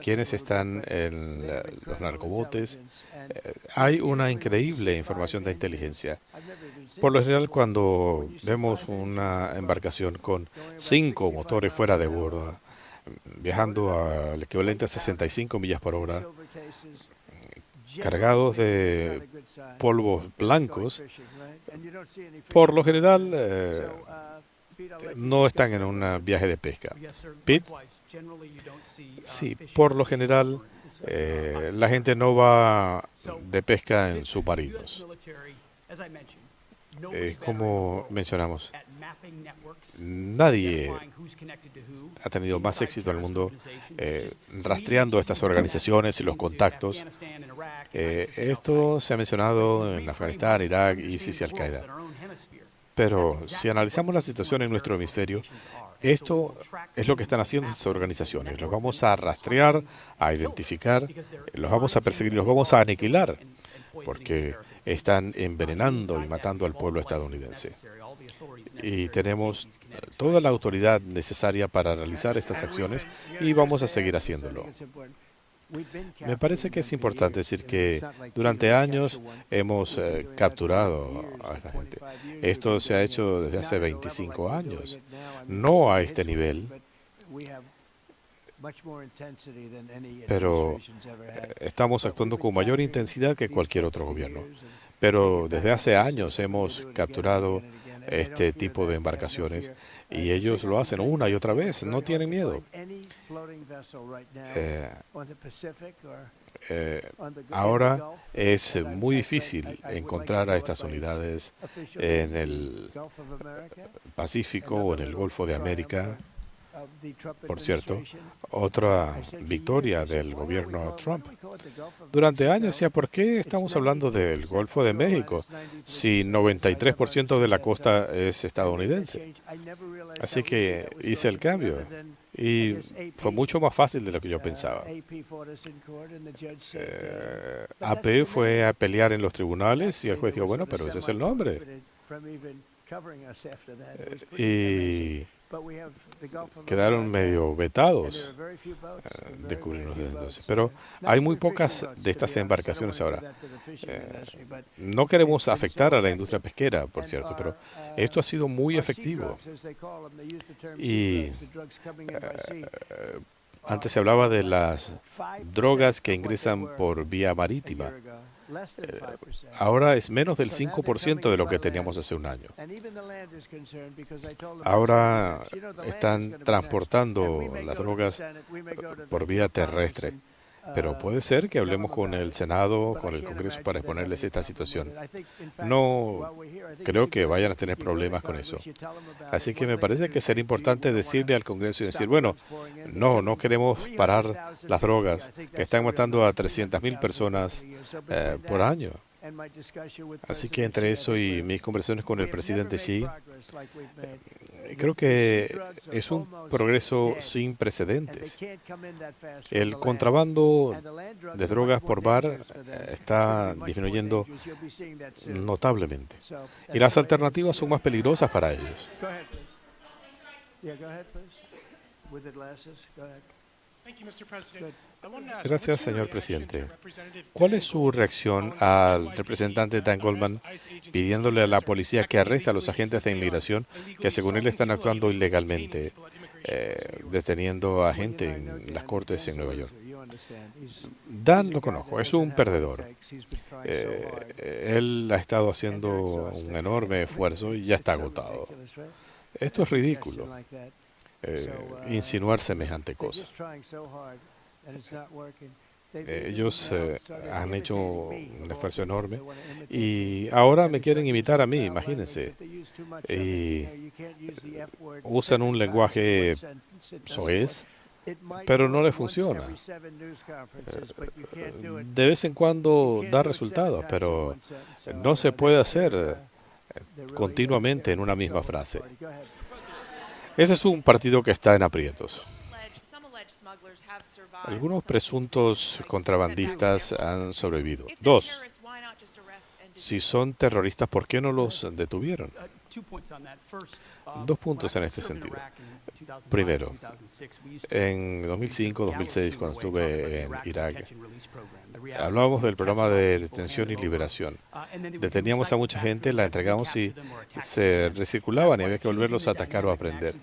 quiénes están en los narcobotes. Hay una increíble información de inteligencia. Por lo general, cuando vemos una embarcación con 5 motores fuera de borda, viajando al equivalente a 65 millas por hora, cargados de polvos blancos, por lo general no están en un viaje de pesca. Pete, sí, por lo general la gente no va de pesca en submarinos. Como mencionamos, nadie ha tenido más éxito en el mundo rastreando estas organizaciones y los contactos. Esto se ha mencionado en Afganistán, Irak, ISIS y Al-Qaeda. Pero si analizamos la situación en nuestro hemisferio, esto es lo que están haciendo estas organizaciones. Los vamos a rastrear, a identificar, los vamos a perseguir, los vamos a aniquilar, porque están envenenando y matando al pueblo estadounidense. Y tenemos toda la autoridad necesaria para realizar estas acciones y vamos a seguir haciéndolo. Me parece que es importante decir que durante años hemos capturado a esta gente. Esto se ha hecho desde hace 25 años. No a este nivel, pero estamos actuando con mayor intensidad que cualquier otro gobierno. Pero desde hace años hemos capturado este tipo de embarcaciones y ellos lo hacen una y otra vez, no tienen miedo. Ahora es muy difícil encontrar a estas unidades en el Pacífico o en el Golfo de América. Por cierto, otra victoria del gobierno Trump. Durante años decía, ¿por qué estamos hablando del Golfo de México si 93% de la costa es estadounidense? Así que hice el cambio y fue mucho más fácil de lo que yo pensaba. AP fue a pelear en los tribunales y el juez dijo, bueno, pero ese es el nombre. Y quedaron medio vetados de cubrirnos desde entonces. Pero hay muy pocas de estas embarcaciones ahora. No queremos afectar a la industria pesquera, por cierto, pero esto ha sido muy efectivo. Y antes se hablaba de las drogas que ingresan por vía marítima. Ahora es menos del 5% de lo que teníamos hace un año. Ahora están transportando las drogas por vía terrestre. Pero puede ser que hablemos con el Senado, con el Congreso para exponerles esta situación. No creo que vayan a tener problemas con eso. Así que me parece que sería importante decirle al Congreso y decir, bueno, no queremos parar las drogas que están matando a 300.000 personas por año. Así que entre eso y mis conversaciones con el presidente Xi, Creo que es un progreso sin precedentes. El contrabando de drogas por bar está disminuyendo notablemente. Y las alternativas son más peligrosas para ellos. Gracias, señor presidente. ¿Cuál es su reacción al representante Dan Goldman pidiéndole a la policía que arreste a los agentes de inmigración que, según él, están actuando ilegalmente, deteniendo a gente en las cortes en Nueva York? Dan lo conozco, es un perdedor. Él ha estado haciendo un enorme esfuerzo y ya está agotado. Esto es ridículo, insinuar semejante cosa. Ellos han hecho un esfuerzo enorme y ahora me quieren imitar a mí, imagínense. Y usan un lenguaje soez, pero no les funciona. De vez en cuando da resultados, pero no se puede hacer continuamente en una misma frase. Ese es un partido que está en aprietos. Algunos presuntos contrabandistas han sobrevivido. 2. Si son terroristas, ¿por qué no los detuvieron? 2 puntos en este sentido. Primero, en 2005-2006, cuando estuve en Irak, hablábamos del programa de detención y liberación. Deteníamos a mucha gente, la entregamos y se recirculaban y había que volverlos a atacar o a prender.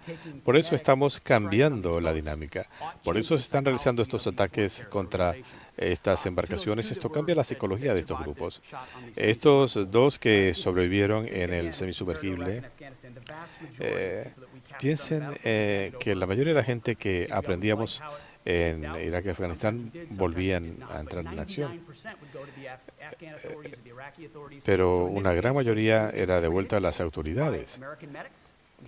Por eso estamos cambiando la dinámica. Por eso se están realizando estos ataques contra estas embarcaciones. Esto cambia la psicología de estos grupos. Estos 2 que sobrevivieron en el semisumergible, piensen que la mayoría de la gente que aprendíamos en Irak y Afganistán volvían a entrar en acción. Pero una gran mayoría era devuelta a las autoridades.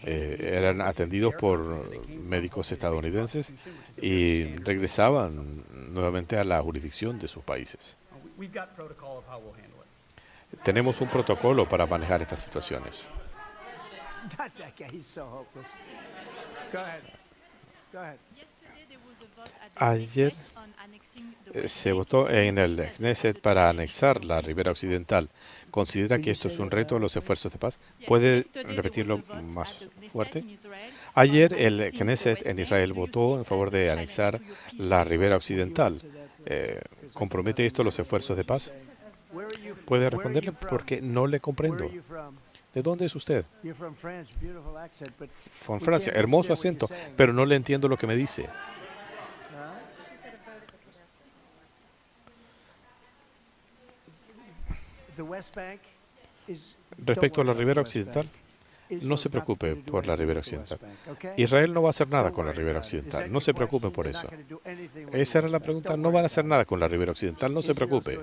Eran atendidos por médicos estadounidenses y regresaban nuevamente a la jurisdicción de sus países. Tenemos un protocolo para manejar estas situaciones. Ayer se votó en el Knesset para anexar la Ribera Occidental. ¿Considera que esto es un reto a los esfuerzos de paz? ¿Puede repetirlo más fuerte? Ayer el Knesset en Israel votó en favor de anexar la Ribera Occidental. ¿Compromete esto los esfuerzos de paz? ¿Puede responderle? Porque no le comprendo. ¿De dónde es usted? Von Francia. Hermoso acento, pero no le entiendo lo que me dice. Respecto a la Ribera Occidental, no se preocupe por la Ribera Occidental. Israel no va a hacer nada con la Ribera Occidental. No se preocupe por eso. Esa era la pregunta. No van a hacer nada con la Ribera Occidental. No se preocupe.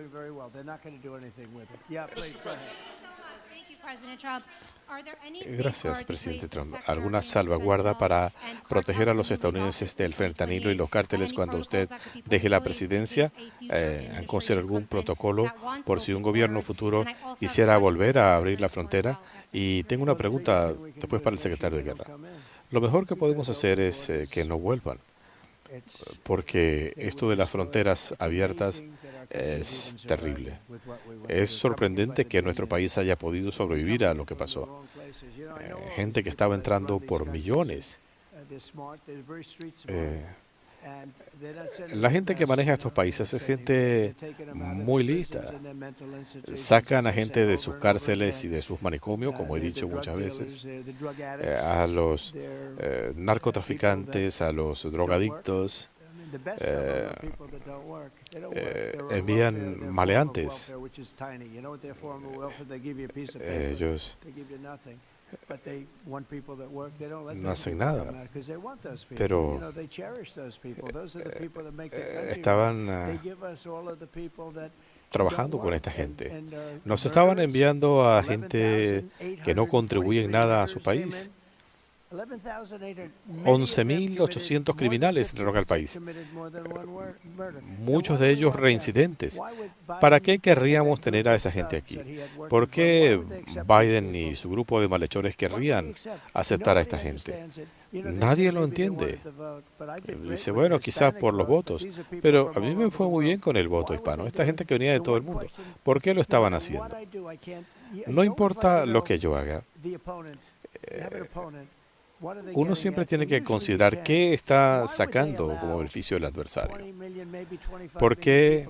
Gracias, presidente Trump. ¿Alguna salvaguarda para proteger a los estadounidenses del fentanilo y los cárteles cuando usted deje la presidencia? ¿Han considerado algún protocolo por si un gobierno futuro quisiera volver a abrir la frontera? Y tengo una pregunta después para el secretario de Guerra. Lo mejor que podemos hacer es que no vuelvan, porque esto de las fronteras abiertas es terrible. Es sorprendente que nuestro país haya podido sobrevivir a lo que pasó. Gente que estaba entrando por millones. La gente que maneja estos países es gente muy lista. Sacan a gente de sus cárceles y de sus manicomios, como he dicho muchas veces, a los narcotraficantes, a los drogadictos. Envían maleantes. Ellos no hacen nada, pero estaban trabajando con esta gente. Nos estaban enviando a gente que no contribuye en nada a su país. 11.800 criminales entraron al país, muchos de ellos reincidentes. ¿Para qué querríamos tener a esa gente aquí? ¿Por qué Biden y su grupo de malhechores querrían aceptar a esta gente? Nadie lo entiende. Dice, bueno, quizás por los votos, pero a mí me fue muy bien con el voto hispano. Esta gente que venía de todo el mundo, ¿por qué lo estaban haciendo? No importa lo que yo haga, uno siempre tiene que considerar qué está sacando como beneficio el adversario. ¿Por qué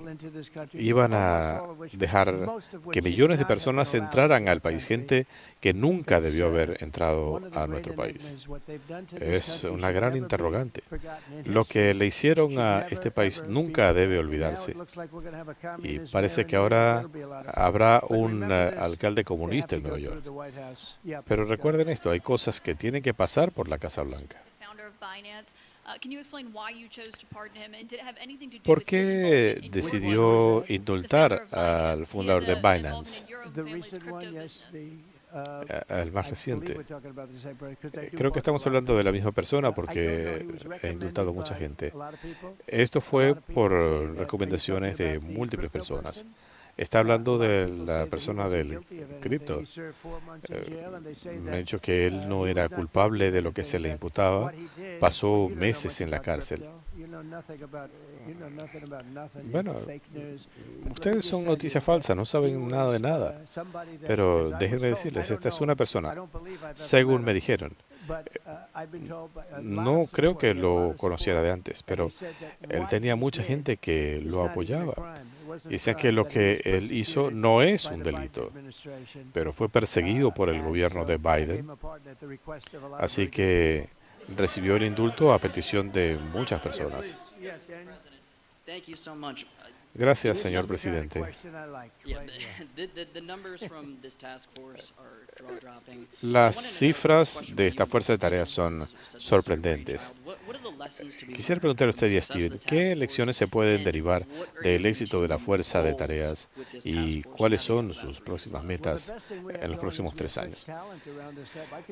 iban a dejar que millones de personas entraran al país? Gente que nunca debió haber entrado a nuestro país. Es una gran interrogante. Lo que le hicieron a este país nunca debe olvidarse. Y parece que ahora habrá un alcalde comunista en Nueva York. Pero recuerden esto, hay cosas que tienen que pasar por la Casa Blanca. ¿Por qué decidió indultar al fundador de Binance, al más reciente? Creo que estamos hablando de la misma persona porque ha indultado mucha gente. Esto fue por recomendaciones de múltiples personas. Está hablando de la persona del cripto. Me ha dicho que él no era culpable de lo que se le imputaba. Pasó meses en la cárcel. Bueno, ustedes son noticias falsas, no saben nada de nada. Pero déjenme decirles, esta es una persona, según me dijeron. No creo que lo conociera de antes, pero él tenía mucha gente que lo apoyaba. Dicen que lo que él hizo no es un delito, pero fue perseguido por el gobierno de Biden. Así que recibió el indulto a petición de muchas personas. Gracias, señor presidente. Las cifras de esta fuerza de tareas son sorprendentes. Quisiera preguntarle a usted y a Steven, ¿qué lecciones se pueden derivar del éxito de la fuerza de tareas y cuáles son sus próximas metas en los próximos 3 años?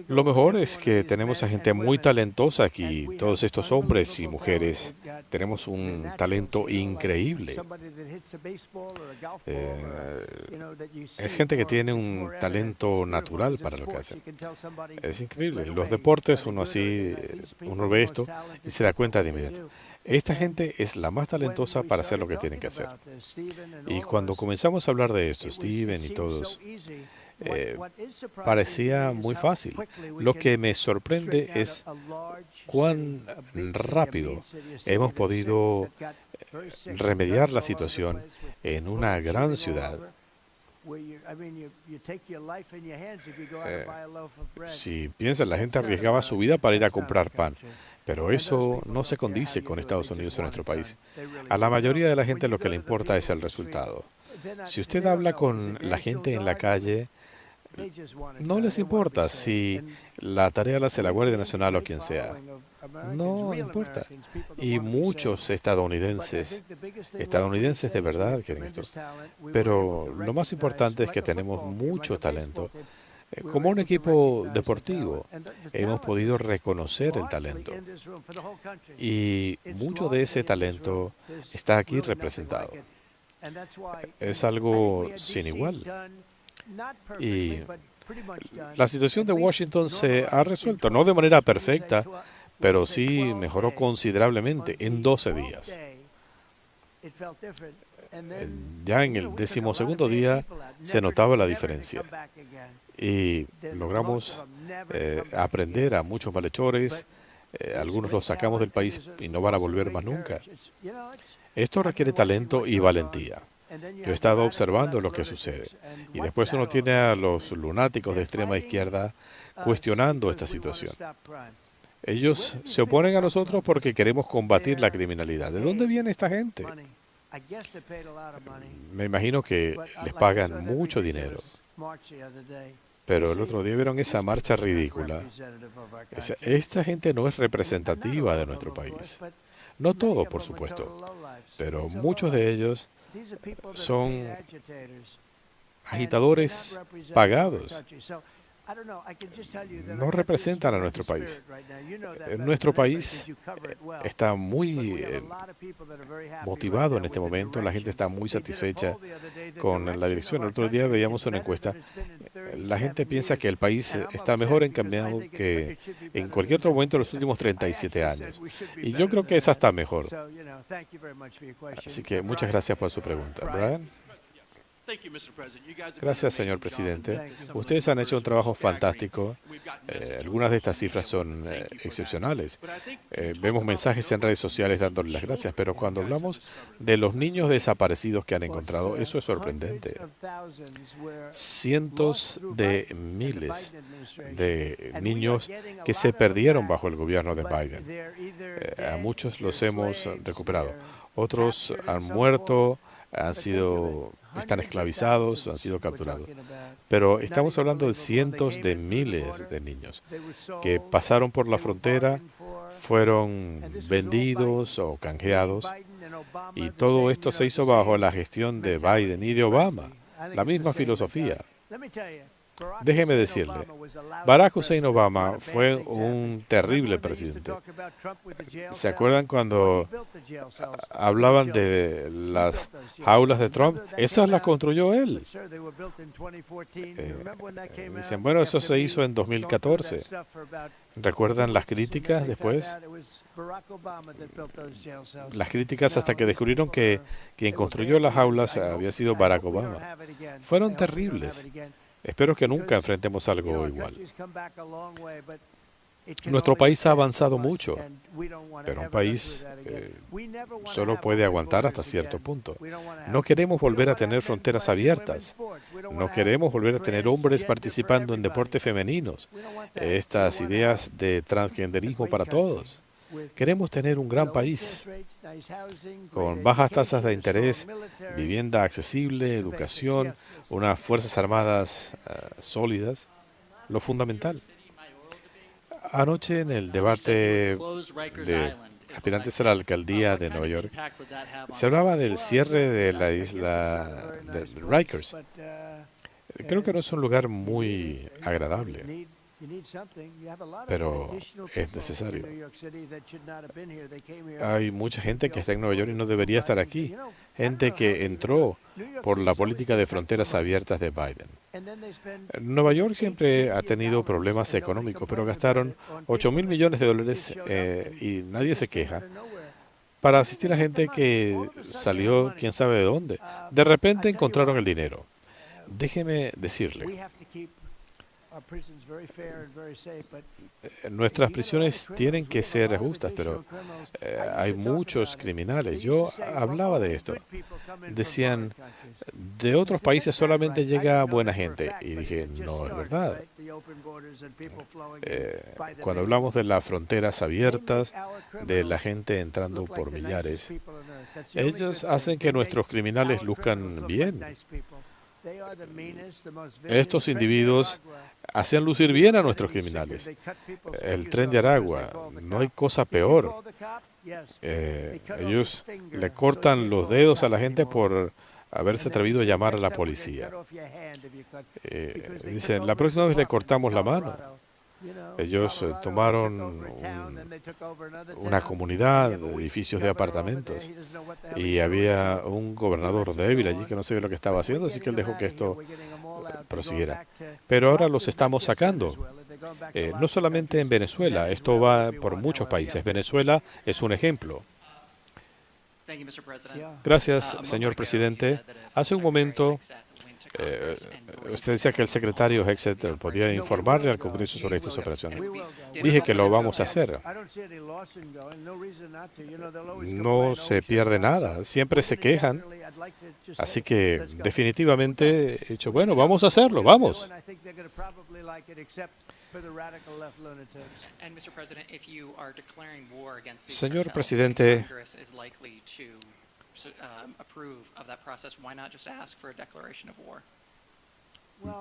Lo mejor es que tenemos a gente muy talentosa aquí, todos estos hombres y mujeres. Tenemos un talento increíble. Es gente que tiene un talento natural para lo que hacen. Es increíble. Los deportes, uno ve esto y se da cuenta de inmediato. Esta gente es la más talentosa para hacer lo que tienen que hacer. Y cuando comenzamos a hablar de esto, Steven y todos, parecía muy fácil. Lo que me sorprende es cuán rápido hemos podido remediar la situación en una gran ciudad. Si piensan, la gente arriesgaba su vida para ir a comprar pan, pero eso no se condice con Estados Unidos o nuestro país. A la mayoría de la gente lo que le importa es el resultado. Si usted habla con la gente en la calle, no les importa si la tarea la hace la Guardia Nacional o quien sea. No importa. Y muchos estadounidenses de verdad quieren esto. Pero lo más importante es que tenemos mucho talento. Como un equipo deportivo, hemos podido reconocer el talento. Y mucho de ese talento está aquí representado. Es algo sin igual. Y la situación de Washington se ha resuelto, no de manera perfecta, pero sí mejoró considerablemente en 12 días. Ya en el 12º día se notaba la diferencia. Y logramos aprender a muchos malhechores. Algunos los sacamos del país y no van a volver más nunca. Esto requiere talento y valentía. Yo he estado observando lo que sucede. Y después uno tiene a los lunáticos de extrema izquierda cuestionando esta situación. Ellos se oponen a nosotros porque queremos combatir la criminalidad. ¿De dónde viene esta gente? Me imagino que les pagan mucho dinero. Pero el otro día vieron esa marcha ridícula. Esta gente no es representativa de nuestro país. No todo, por supuesto, pero muchos de ellos son agitadores pagados. no representan a nuestro país. Nuestro país está muy motivado en este momento, la gente está muy satisfecha con la dirección. El otro día veíamos una encuesta, la gente piensa que el país está mejor encaminado que en cualquier otro momento de los últimos 37 años. Y yo creo que esa está mejor. Así que muchas gracias por su pregunta. Brian. Gracias, señor presidente. Ustedes han hecho un trabajo fantástico. Algunas de estas cifras son excepcionales. Vemos mensajes en redes sociales dándoles las gracias, pero cuando hablamos de los niños desaparecidos que han encontrado, eso es sorprendente. Cientos de miles de niños que se perdieron bajo el gobierno de Biden. A muchos los hemos recuperado. Otros han muerto, están esclavizados, han sido capturados. Pero estamos hablando de cientos de miles de niños que pasaron por la frontera, fueron vendidos o canjeados, y todo esto se hizo bajo la gestión de Biden y de Obama. La misma filosofía. Déjeme decirle, Barack Hussein Obama fue un terrible presidente. ¿Se acuerdan cuando hablaban de las jaulas de Trump? Esas las construyó él. Dicen, bueno, eso se hizo en 2014. ¿Recuerdan las críticas después? Las críticas hasta que descubrieron que quien construyó las jaulas había sido Barack Obama. Fueron terribles. Espero que nunca enfrentemos algo igual. Nuestro país ha avanzado mucho, pero un país solo puede aguantar hasta cierto punto. No queremos volver a tener fronteras abiertas. No queremos volver a tener hombres participando en deportes femeninos. Estas ideas de transgenderismo para todos. Queremos tener un gran país con bajas tasas de interés, vivienda accesible, educación, unas fuerzas armadas sólidas, lo fundamental. Anoche en el debate de aspirantes a la alcaldía de Nueva York, se hablaba del cierre de la isla de Rikers. Creo que no es un lugar muy agradable, pero es necesario. Hay mucha gente que está en Nueva York y no debería estar aquí. Gente que entró por la política de fronteras abiertas de Biden. Nueva York siempre ha tenido problemas económicos, pero gastaron $8.000 millones y nadie se queja para asistir a gente que salió quién sabe de dónde. De repente encontraron el dinero. Déjeme decirle, nuestras prisiones tienen que ser justas, pero hay muchos criminales. Yo hablaba de esto. Decían, de otros países solamente llega buena gente. Y dije, no es verdad. Cuando hablamos de las fronteras abiertas, de la gente entrando por millares, ellos hacen que nuestros criminales luzcan bien. Estos individuos hacen lucir bien a nuestros criminales. El tren de Aragua, no hay cosa peor. Ellos le cortan los dedos a la gente por haberse atrevido a llamar a la policía. Dicen, la próxima vez le cortamos la mano. Ellos tomaron una comunidad de edificios de apartamentos y había un gobernador débil allí que no sabía lo que estaba haciendo, así que él dejó que esto prosiguiera. Pero ahora los estamos sacando. No solamente en Venezuela, esto va por muchos países. Venezuela es un ejemplo. Gracias, señor presidente. Hace un momento usted decía que el secretario Hexet podía informarle al Congreso sobre estas operaciones. Dije que lo vamos a hacer. No se pierde nada, siempre se quejan. Así que definitivamente he dicho, bueno, vamos a hacerlo, vamos. Señor presidente,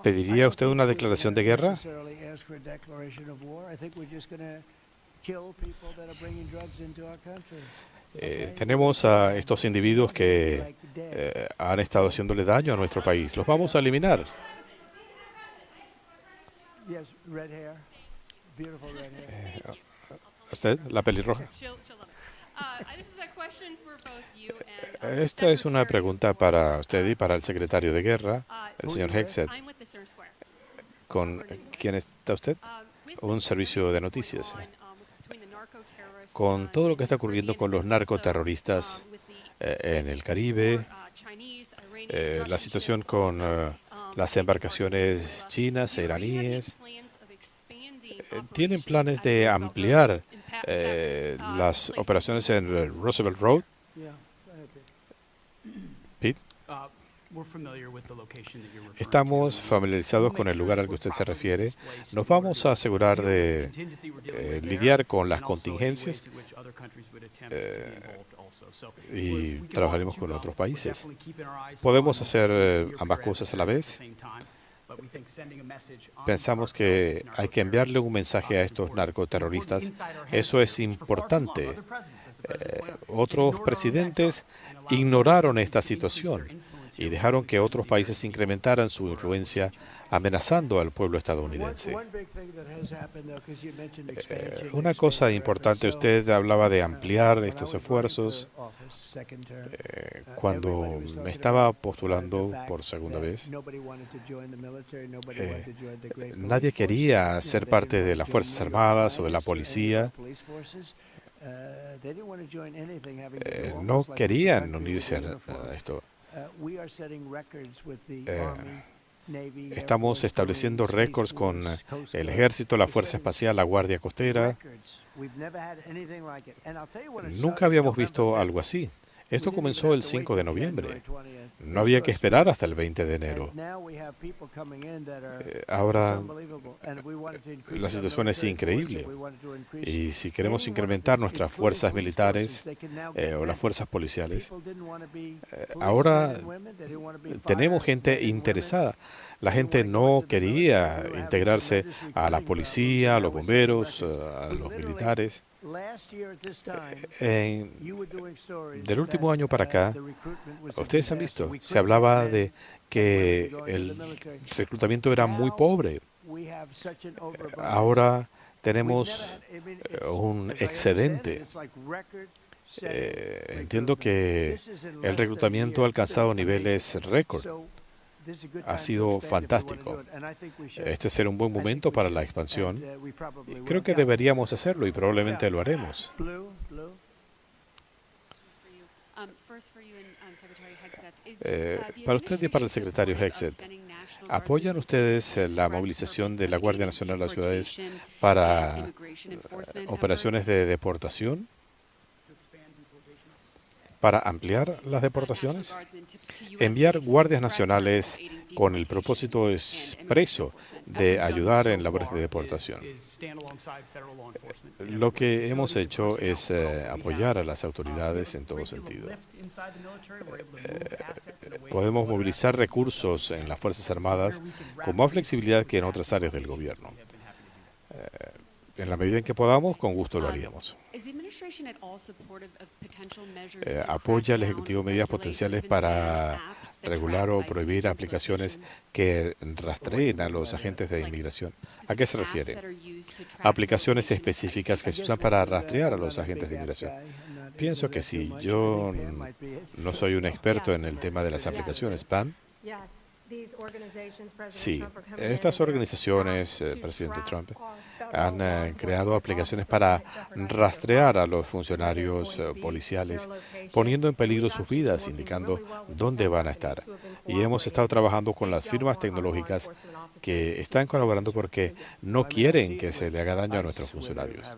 ¿pediría usted una declaración de guerra? Tenemos a estos individuos que han estado haciéndole daño a nuestro país. Los vamos a eliminar. Yes, red hair. Beautiful red hair. ¿Usted, la pelirroja? She'll love it. This is a question for both you and the Esta es una Secretary pregunta para usted y para el secretario de Guerra, el Who señor are you with? Hegseth. I'm with the Center Square. ¿Con quién está usted? With Un servicio de what's going noticias. on, between the narco-terrorists, Con todo lo que está ocurriendo Caribbean, con los but also, narcoterroristas with the en el Caribe, Chinese, Iranian, la Russian situación ships con also, las embarcaciones chinas e do you have any iraníes. plans of expanding ¿Tienen operations planes at de Roosevelt ampliar Road in las places operaciones en like Roosevelt Road? Yeah, go ahead, Pete, Pete. estamos familiarizados con el lugar al que usted se refiere. Nos vamos a asegurar de lidiar con las contingencias y trabajaremos con otros países. ¿Podemos hacer ambas cosas a la vez? Pensamos que hay que enviarle un mensaje a estos narcoterroristas. Eso es importante. Otros presidentes ignoraron esta situación y dejaron que otros países incrementaran su influencia, amenazando al pueblo estadounidense. Una cosa importante, usted hablaba de ampliar estos esfuerzos. Cuando me estaba postulando por segunda vez, nadie quería ser parte de las Fuerzas Armadas o de la policía. No querían unirse a esto. Estamos estableciendo récords con el Ejército, la Fuerza Espacial, la Guardia Costera. Nunca habíamos visto algo así. Esto comenzó el 5 de noviembre. No había que esperar hasta el 20 de enero. Ahora la situación es increíble. Y si queremos incrementar nuestras fuerzas militares o las fuerzas policiales, ahora tenemos gente interesada. La gente no quería integrarse a la policía, a los bomberos, a los militares. Del último año para acá, ustedes han visto, se hablaba de que el reclutamiento era muy pobre. Ahora tenemos un excedente. Entiendo que el reclutamiento ha alcanzado niveles récord. Ha sido fantástico. Este será un buen momento para la expansión. Creo que deberíamos hacerlo y probablemente lo haremos. Para usted y para el secretario Hegseth, ¿apoyan ustedes la movilización de la Guardia Nacional a las ciudades para operaciones de deportación? ¿Para ampliar las deportaciones? Enviar guardias nacionales con el propósito expreso de ayudar en labores de deportación. Lo que hemos hecho es apoyar a las autoridades en todo sentido. Podemos movilizar recursos en las Fuerzas Armadas con más flexibilidad que en otras áreas del gobierno. En la medida en que podamos, con gusto lo haríamos. ¿Apoya el Ejecutivo medidas potenciales para regular o prohibir aplicaciones que rastreen a los agentes de inmigración? ¿A qué se refiere? Aplicaciones específicas que se usan para rastrear a los agentes de inmigración. Pienso que sí. Yo no soy un experto en el tema de las aplicaciones. ¿Pam? Sí, estas organizaciones, presidente Trump, han creado aplicaciones para rastrear a los funcionarios policiales, poniendo en peligro sus vidas, indicando dónde van a estar. Y hemos estado trabajando con las firmas tecnológicas que están colaborando porque no quieren que se le haga daño a nuestros funcionarios.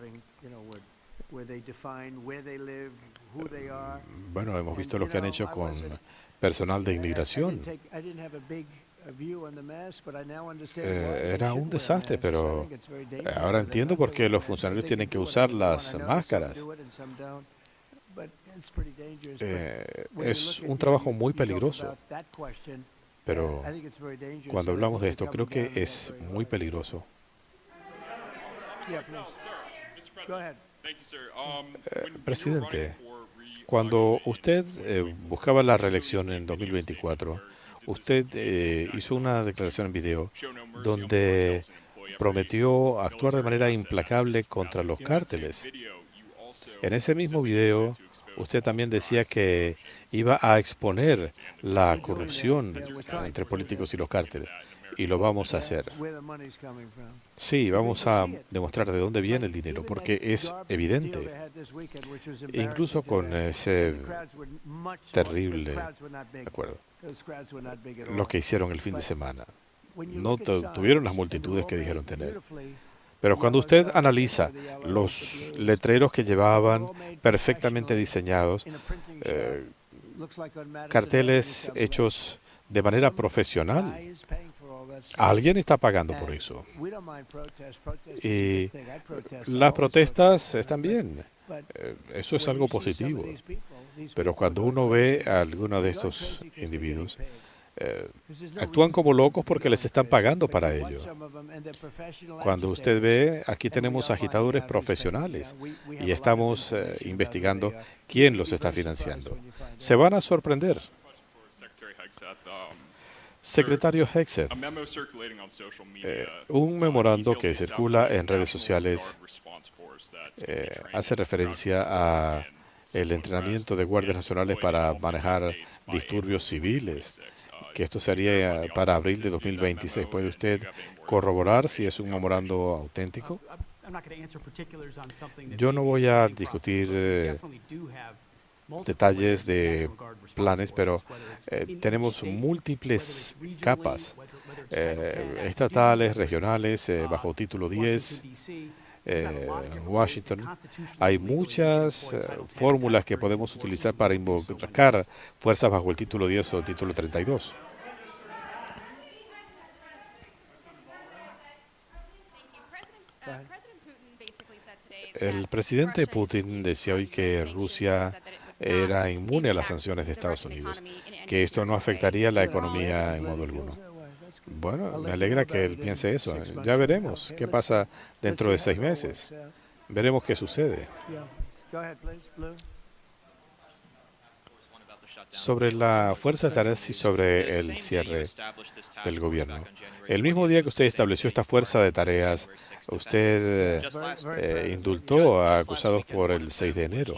Bueno, hemos visto lo que han hecho con personal de inmigración. Era un desastre, pero ahora entiendo por qué los funcionarios tienen que usar las máscaras. Es un trabajo muy peligroso, pero cuando hablamos de esto, creo que es muy peligroso. Presidente, cuando usted buscaba la reelección en 2024, usted hizo una declaración en video donde prometió actuar de manera implacable contra los cárteles. En ese mismo video, usted también decía que iba a exponer la corrupción entre políticos y los cárteles. Y lo vamos a hacer. Sí, vamos a demostrar de dónde viene el dinero, porque es evidente. Incluso con ese terrible acuerdo, lo que hicieron el fin de semana. No tuvieron las multitudes que dijeron tener. Pero cuando usted analiza los letreros que llevaban perfectamente diseñados, carteles hechos de manera profesional, alguien está pagando por eso. Y las protestas están bien. Eso es algo positivo. Pero cuando uno ve a alguno de estos individuos, actúan como locos porque les están pagando para ello. Cuando usted ve, aquí tenemos agitadores profesionales y estamos investigando quién los está financiando. Se van a sorprender. Secretario Hegseth, un memorando que circula en redes sociales hace referencia a el entrenamiento de guardias nacionales para manejar disturbios civiles, que esto sería para abril de 2026. ¿Puede usted corroborar si es un memorando auténtico? Yo no voy a discutir detalles de planes, pero tenemos múltiples capas estatales, regionales, bajo título 10, en Washington. Hay muchas fórmulas que podemos utilizar para invocar fuerzas bajo el título 10 o el título 32. El presidente Putin decía hoy que Rusia era inmune a las sanciones de Estados Unidos, que esto no afectaría la economía en modo alguno. Bueno, me alegra que él piense eso. Ya veremos qué pasa dentro de 6 meses. Veremos qué sucede. Sobre la fuerza de tareas y sobre el cierre del gobierno. El mismo día que usted estableció esta fuerza de tareas, usted indultó a acusados por el 6 de enero.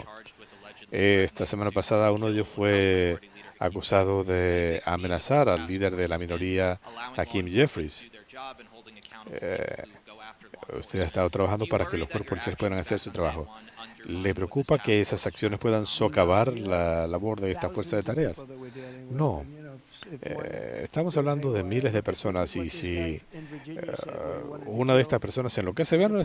Esta semana pasada uno de ellos fue acusado de amenazar al líder de la minoría, Hakeem Jeffries. Usted ha estado trabajando para que los cuerpos policiales puedan hacer su trabajo. ¿Le preocupa que esas acciones puedan socavar la labor de esta fuerza de tareas? No. Estamos hablando de miles de personas y si una de estas personas enloquece, vean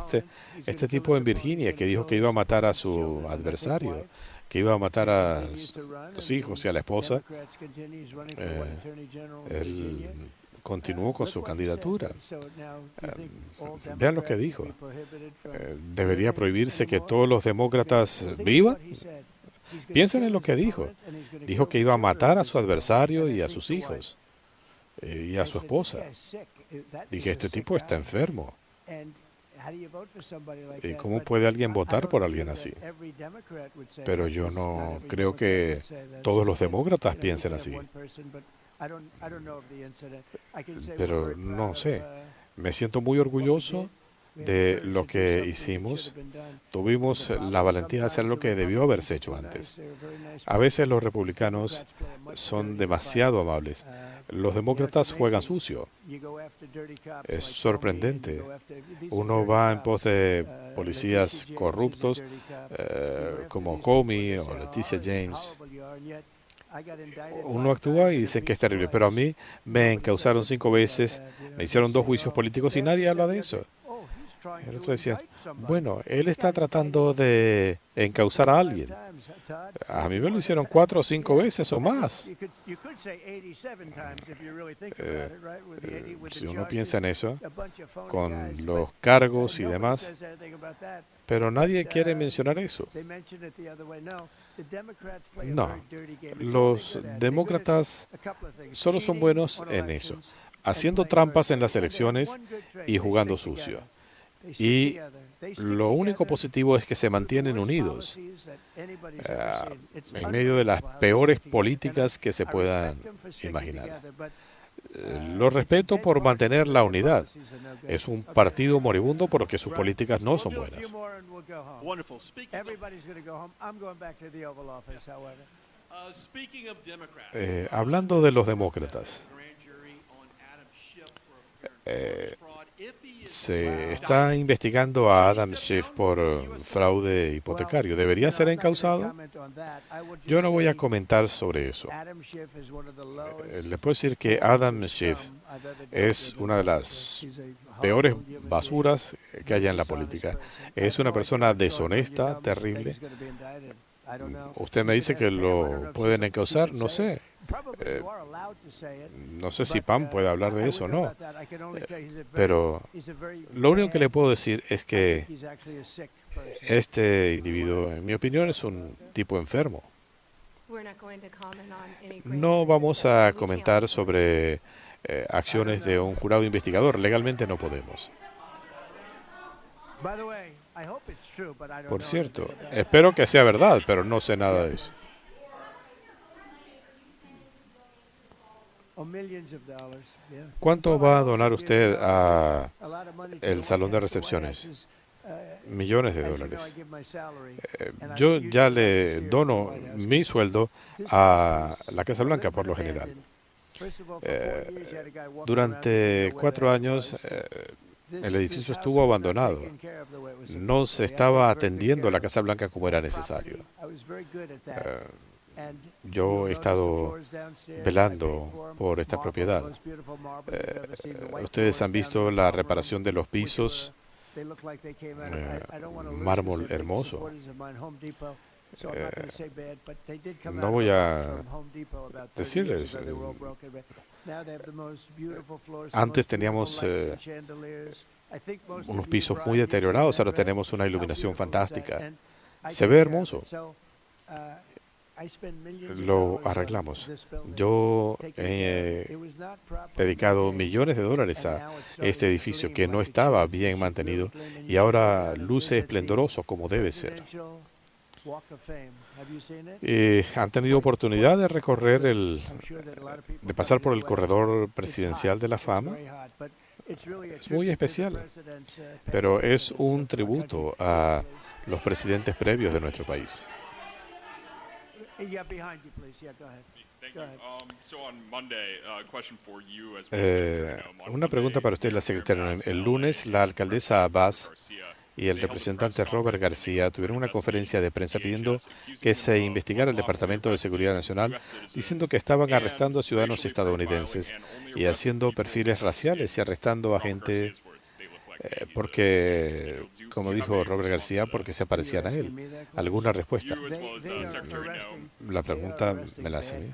este tipo en Virginia que dijo que iba a matar a su adversario, que iba a matar a los hijos y a la esposa, él continuó con su candidatura. Vean lo que dijo. ¿Debería prohibirse que todos los demócratas vivan? Piensen en lo que dijo. Dijo que iba a matar a su adversario y a sus hijos y a su esposa. Dije, este tipo está enfermo. ¿Y cómo puede alguien votar por alguien así? Pero yo no creo que todos los demócratas piensen así. Pero no sé. Me siento muy orgulloso de lo que hicimos. Tuvimos la valentía de hacer lo que debió haberse hecho antes. A veces los republicanos son demasiado amables. Los demócratas juegan sucio. Es sorprendente. Uno va en pos de policías corruptos como Comey o Leticia James. Uno actúa y dice que es terrible, pero a mí me encausaron 5 veces, me hicieron 2 juicios políticos y nadie habla de eso. El otro decía, bueno, él está tratando de encausar a alguien. A mí me lo hicieron 4 o 5 veces o más. Si uno piensa en eso, con los cargos y demás, pero nadie quiere mencionar eso. No, los demócratas solo son buenos en eso, haciendo trampas en las elecciones y jugando sucio. Y lo único positivo es que se mantienen unidos en medio de las peores políticas que se puedan imaginar. Lo respeto por mantener la unidad. Es un partido moribundo porque sus políticas no son buenas. Hablando de los demócratas, se está investigando a Adam Schiff por fraude hipotecario. ¿Debería ser encausado? Yo no voy a comentar sobre eso. Les puedo decir que Adam Schiff es una de las peores basuras que haya en la política. Es una persona deshonesta, terrible. Usted me dice que lo pueden encausar, no sé. No sé si Pam puede hablar de eso o no. Pero lo único que le puedo decir es que este individuo, en mi opinión, es un tipo enfermo. No vamos a comentar sobre acciones de un jurado investigador. Legalmente no podemos. Por cierto, espero que sea verdad, pero no sé nada de eso. ¿Cuánto va a donar usted a el salón de recepciones? Millones de dólares. Yo ya le dono mi sueldo a la Casa Blanca por lo general. Durante 4 años el edificio estuvo abandonado. No se estaba atendiendo la Casa Blanca como era necesario. Yo he estado velando por esta propiedad. Ustedes han visto la reparación de los pisos, mármol hermoso. No voy a decirles. Antes teníamos unos pisos muy deteriorados, ahora tenemos una iluminación fantástica. Se ve hermoso. Lo arreglamos. Yo he dedicado millones de dólares a este edificio que no estaba bien mantenido y ahora luce esplendoroso como debe ser. ¿Han tenido oportunidad de recorrer de pasar por el corredor presidencial de la fama? Es muy especial, pero es un tributo a los presidentes previos de nuestro país. Una pregunta para usted, la secretaria. El lunes, la alcaldesa Abbas y el representante Robert García tuvieron una conferencia de prensa pidiendo que se investigara el Departamento de Seguridad Nacional, diciendo que estaban arrestando a ciudadanos estadounidenses y haciendo perfiles raciales y arrestando a gente porque, como dijo Robert García, porque se parecían a él. ¿Alguna respuesta? La pregunta me la hace a mí.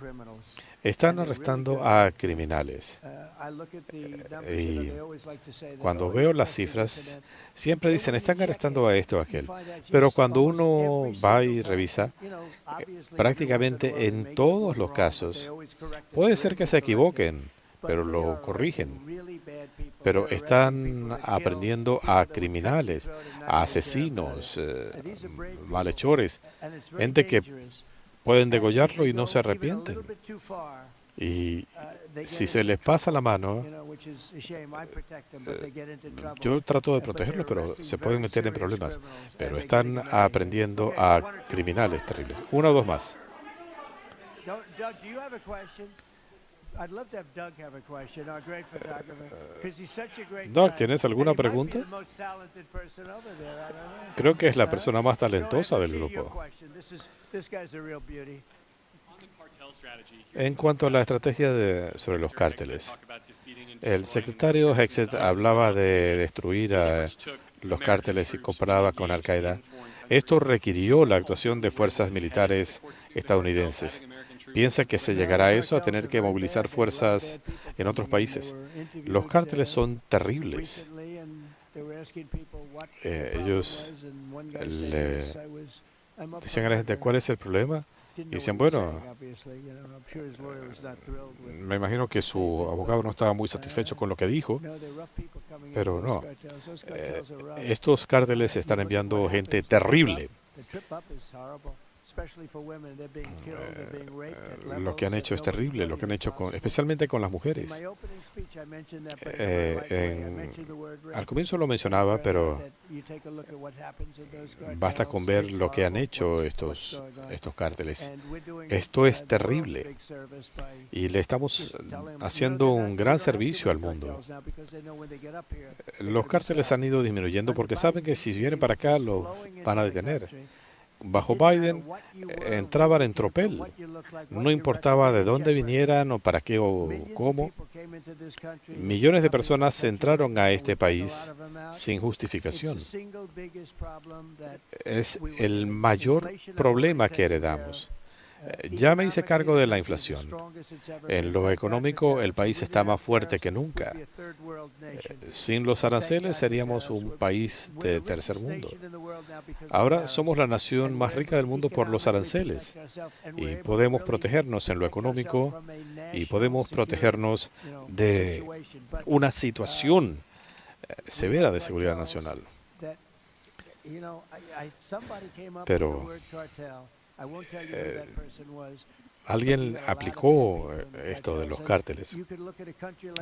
Están arrestando a criminales. Y cuando veo las cifras, siempre dicen, están arrestando a esto o a aquel. Pero cuando uno va y revisa, prácticamente en todos los casos, puede ser que se equivoquen, pero lo corrigen. Pero están aprendiendo a criminales, a asesinos, malhechores, gente que pueden degollarlo y no se arrepienten. Y si se les pasa la mano, yo trato de protegerlos, pero se pueden meter en problemas. Pero están aprendiendo a criminales terribles. 1 o 2 más. Doug, ¿tienes alguna pregunta? Creo que es la persona más talentosa del grupo. En cuanto a la estrategia sobre los cárteles, el secretario Hexet hablaba de destruir a los cárteles y comparaba con Al-Qaeda. Esto requirió la actuación de fuerzas militares estadounidenses. ¿Piensa que se llegará a eso, a tener que movilizar fuerzas en otros países? Los cárteles son terribles. Ellos le decían a la gente, ¿cuál es el problema? Y decían, bueno, me imagino que su abogado no estaba muy satisfecho con lo que dijo, pero no. Estos cárteles están enviando gente terrible. Lo que han hecho es terrible, lo que han hecho especialmente con las mujeres. Al comienzo lo mencionaba, pero basta con ver lo que han hecho estos cárteles. Esto es terrible y le estamos haciendo un gran servicio al mundo. Los cárteles han ido disminuyendo porque saben que si vienen para acá lo van a detener. Bajo Biden entraban en tropel. No importaba de dónde vinieran o para qué o cómo. Millones de personas entraron a este país sin justificación. Es el mayor problema que heredamos. Ya me hice cargo de la inflación. En lo económico, el país está más fuerte que nunca. Sin los aranceles seríamos un país de tercer mundo. Ahora somos la nación más rica del mundo por los aranceles y podemos protegernos en lo económico y podemos protegernos de una situación severa de seguridad nacional. Pero alguien aplicó esto de los cárteles.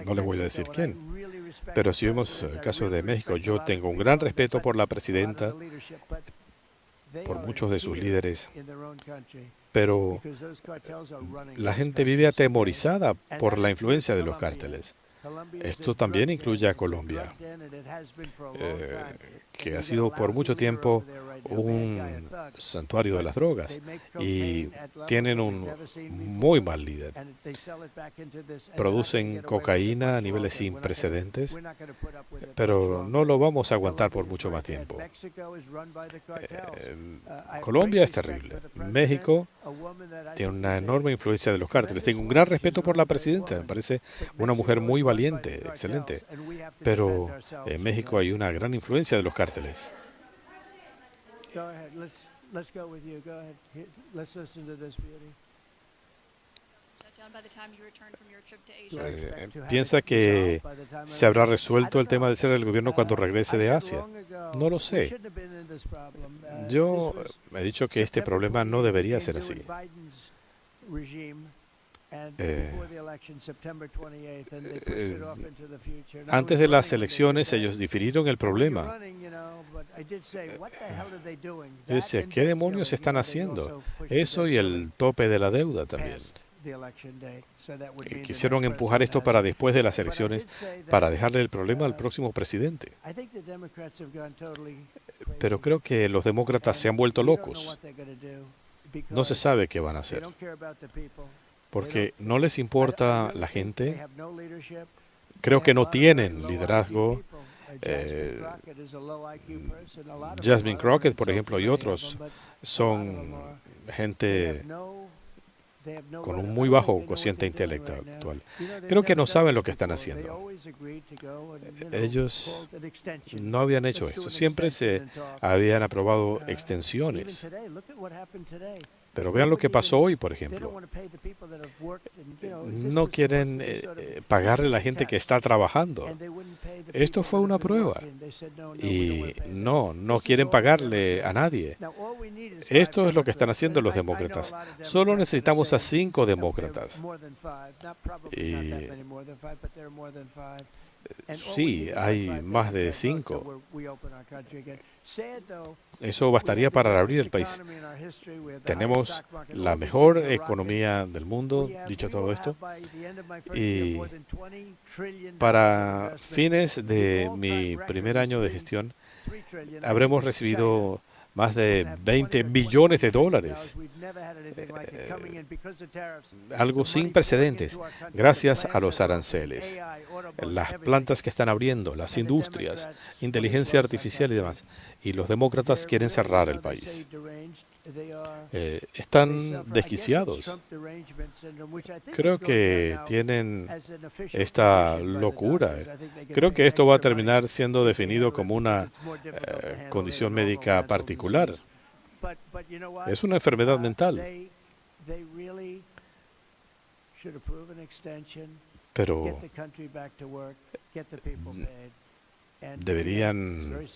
No le voy a decir quién. Pero si vemos el caso de México, yo tengo un gran respeto por la presidenta, por muchos de sus líderes, pero la gente vive atemorizada por la influencia de los cárteles. Esto también incluye a Colombia, que ha sido por mucho tiempo un santuario de las drogas y tienen un muy mal líder. Producen cocaína a niveles sin precedentes, pero no lo vamos a aguantar por mucho más tiempo. Colombia es terrible. México tiene una enorme influencia de los cárteles. Tengo un gran respeto por la presidenta. Me parece una mujer muy valiente, excelente. Pero en México hay una gran influencia de los cárteles. ¿Piensa que se habrá resuelto el tema de ser el gobierno cuando regrese de Asia? No lo sé. Yo he dicho que este problema no debería ser así. Antes de las elecciones ellos difirieron el problema. Yo decía, ¿qué demonios están haciendo? Eso y el tope de la deuda también. Quisieron empujar esto para después de las elecciones para dejarle el problema al próximo presidente. Pero creo que los demócratas se han vuelto locos. No se sabe qué van a hacer. Porque no les importa la gente. Creo que no tienen liderazgo. Jasmine Crockett, por ejemplo, y otros son gente con un muy bajo cociente intelectual. Creo que no saben lo que están haciendo. Ellos no habían hecho esto. Siempre se habían aprobado extensiones. Pero vean lo que pasó hoy, por ejemplo. No quieren pagarle a la gente que está trabajando. Esto fue una prueba. Y no quieren pagarle a nadie. Esto es lo que están haciendo los demócratas. Solo necesitamos a 5 demócratas. Y sí, hay más de 5. Eso bastaría para abrir el país. Tenemos la mejor economía del mundo, dicho todo esto, y para fines de mi primer año de gestión habremos recibido más de 20 billones de dólares, algo sin precedentes, gracias a los aranceles, las plantas que están abriendo, las industrias, inteligencia artificial y demás. Y los demócratas quieren cerrar el país. Están desquiciados. Creo que tienen esta locura. Creo que esto va a terminar siendo definido como una condición médica particular. Es una enfermedad mental. Pero Deberían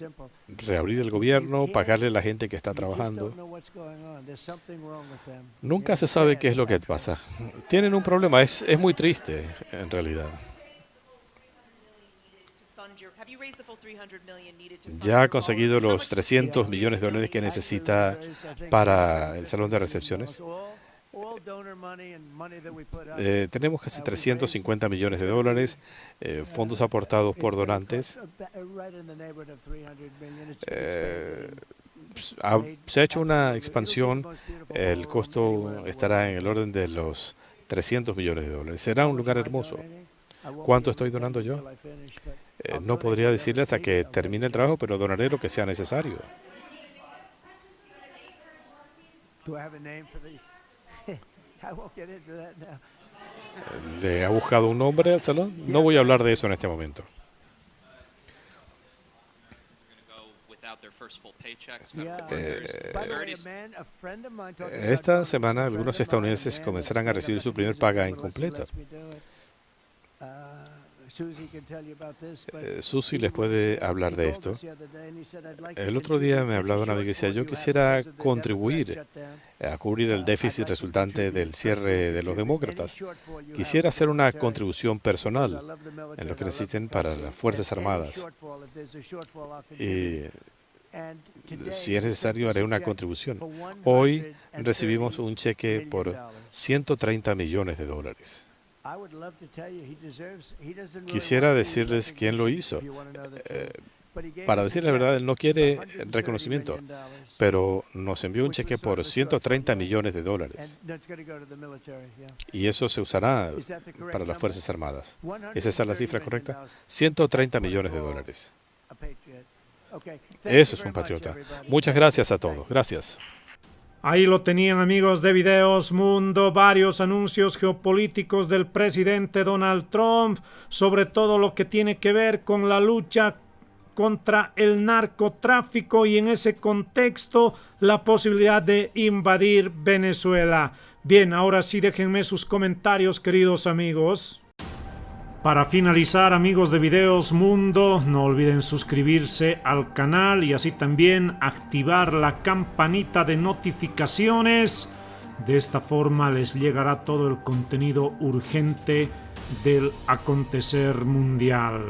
reabrir el gobierno, pagarle a la gente que está trabajando. Nunca se sabe qué es lo que pasa. Tienen un problema, es muy triste en realidad. ¿Ya ha conseguido los $300 millones que necesita para el salón de recepciones? Tenemos casi $350 millones, fondos aportados por donantes. Se ha hecho una expansión, el costo estará en el orden de los $300 millones. Será un lugar hermoso. ¿Cuánto estoy donando yo? No podría decirle hasta que termine el trabajo, pero donaré lo que sea necesario. ¿Le ha buscado un nombre al salón? No voy a hablar de eso en este momento. Esta semana algunos estadounidenses comenzarán a recibir su primer paga incompleta. Susie les puede hablar de esto. El otro día me hablaba una amiga y decía, yo quisiera contribuir a cubrir el déficit resultante del cierre de los demócratas. Quisiera hacer una contribución personal en lo que necesiten para las Fuerzas Armadas. Y si es necesario, haré una contribución. Hoy recibimos un cheque por $130 millones. Quisiera decirles quién lo hizo. Para decir la verdad, él no quiere reconocimiento, pero nos envió un cheque por $130 millones. Y eso se usará para las Fuerzas Armadas. ¿Es esa la cifra correcta? $130 millones. Eso es un patriota. Muchas gracias a todos. Gracias. Ahí lo tenían, amigos de Videos Mundo, varios anuncios geopolíticos del presidente Donald Trump, sobre todo lo que tiene que ver con la lucha contra el narcotráfico y en ese contexto la posibilidad de invadir Venezuela. Bien, ahora sí déjenme sus comentarios, queridos amigos. Para finalizar, amigos de Videos Mundo, no olviden suscribirse al canal y así también activar la campanita de notificaciones. De esta forma les llegará todo el contenido urgente del acontecer mundial.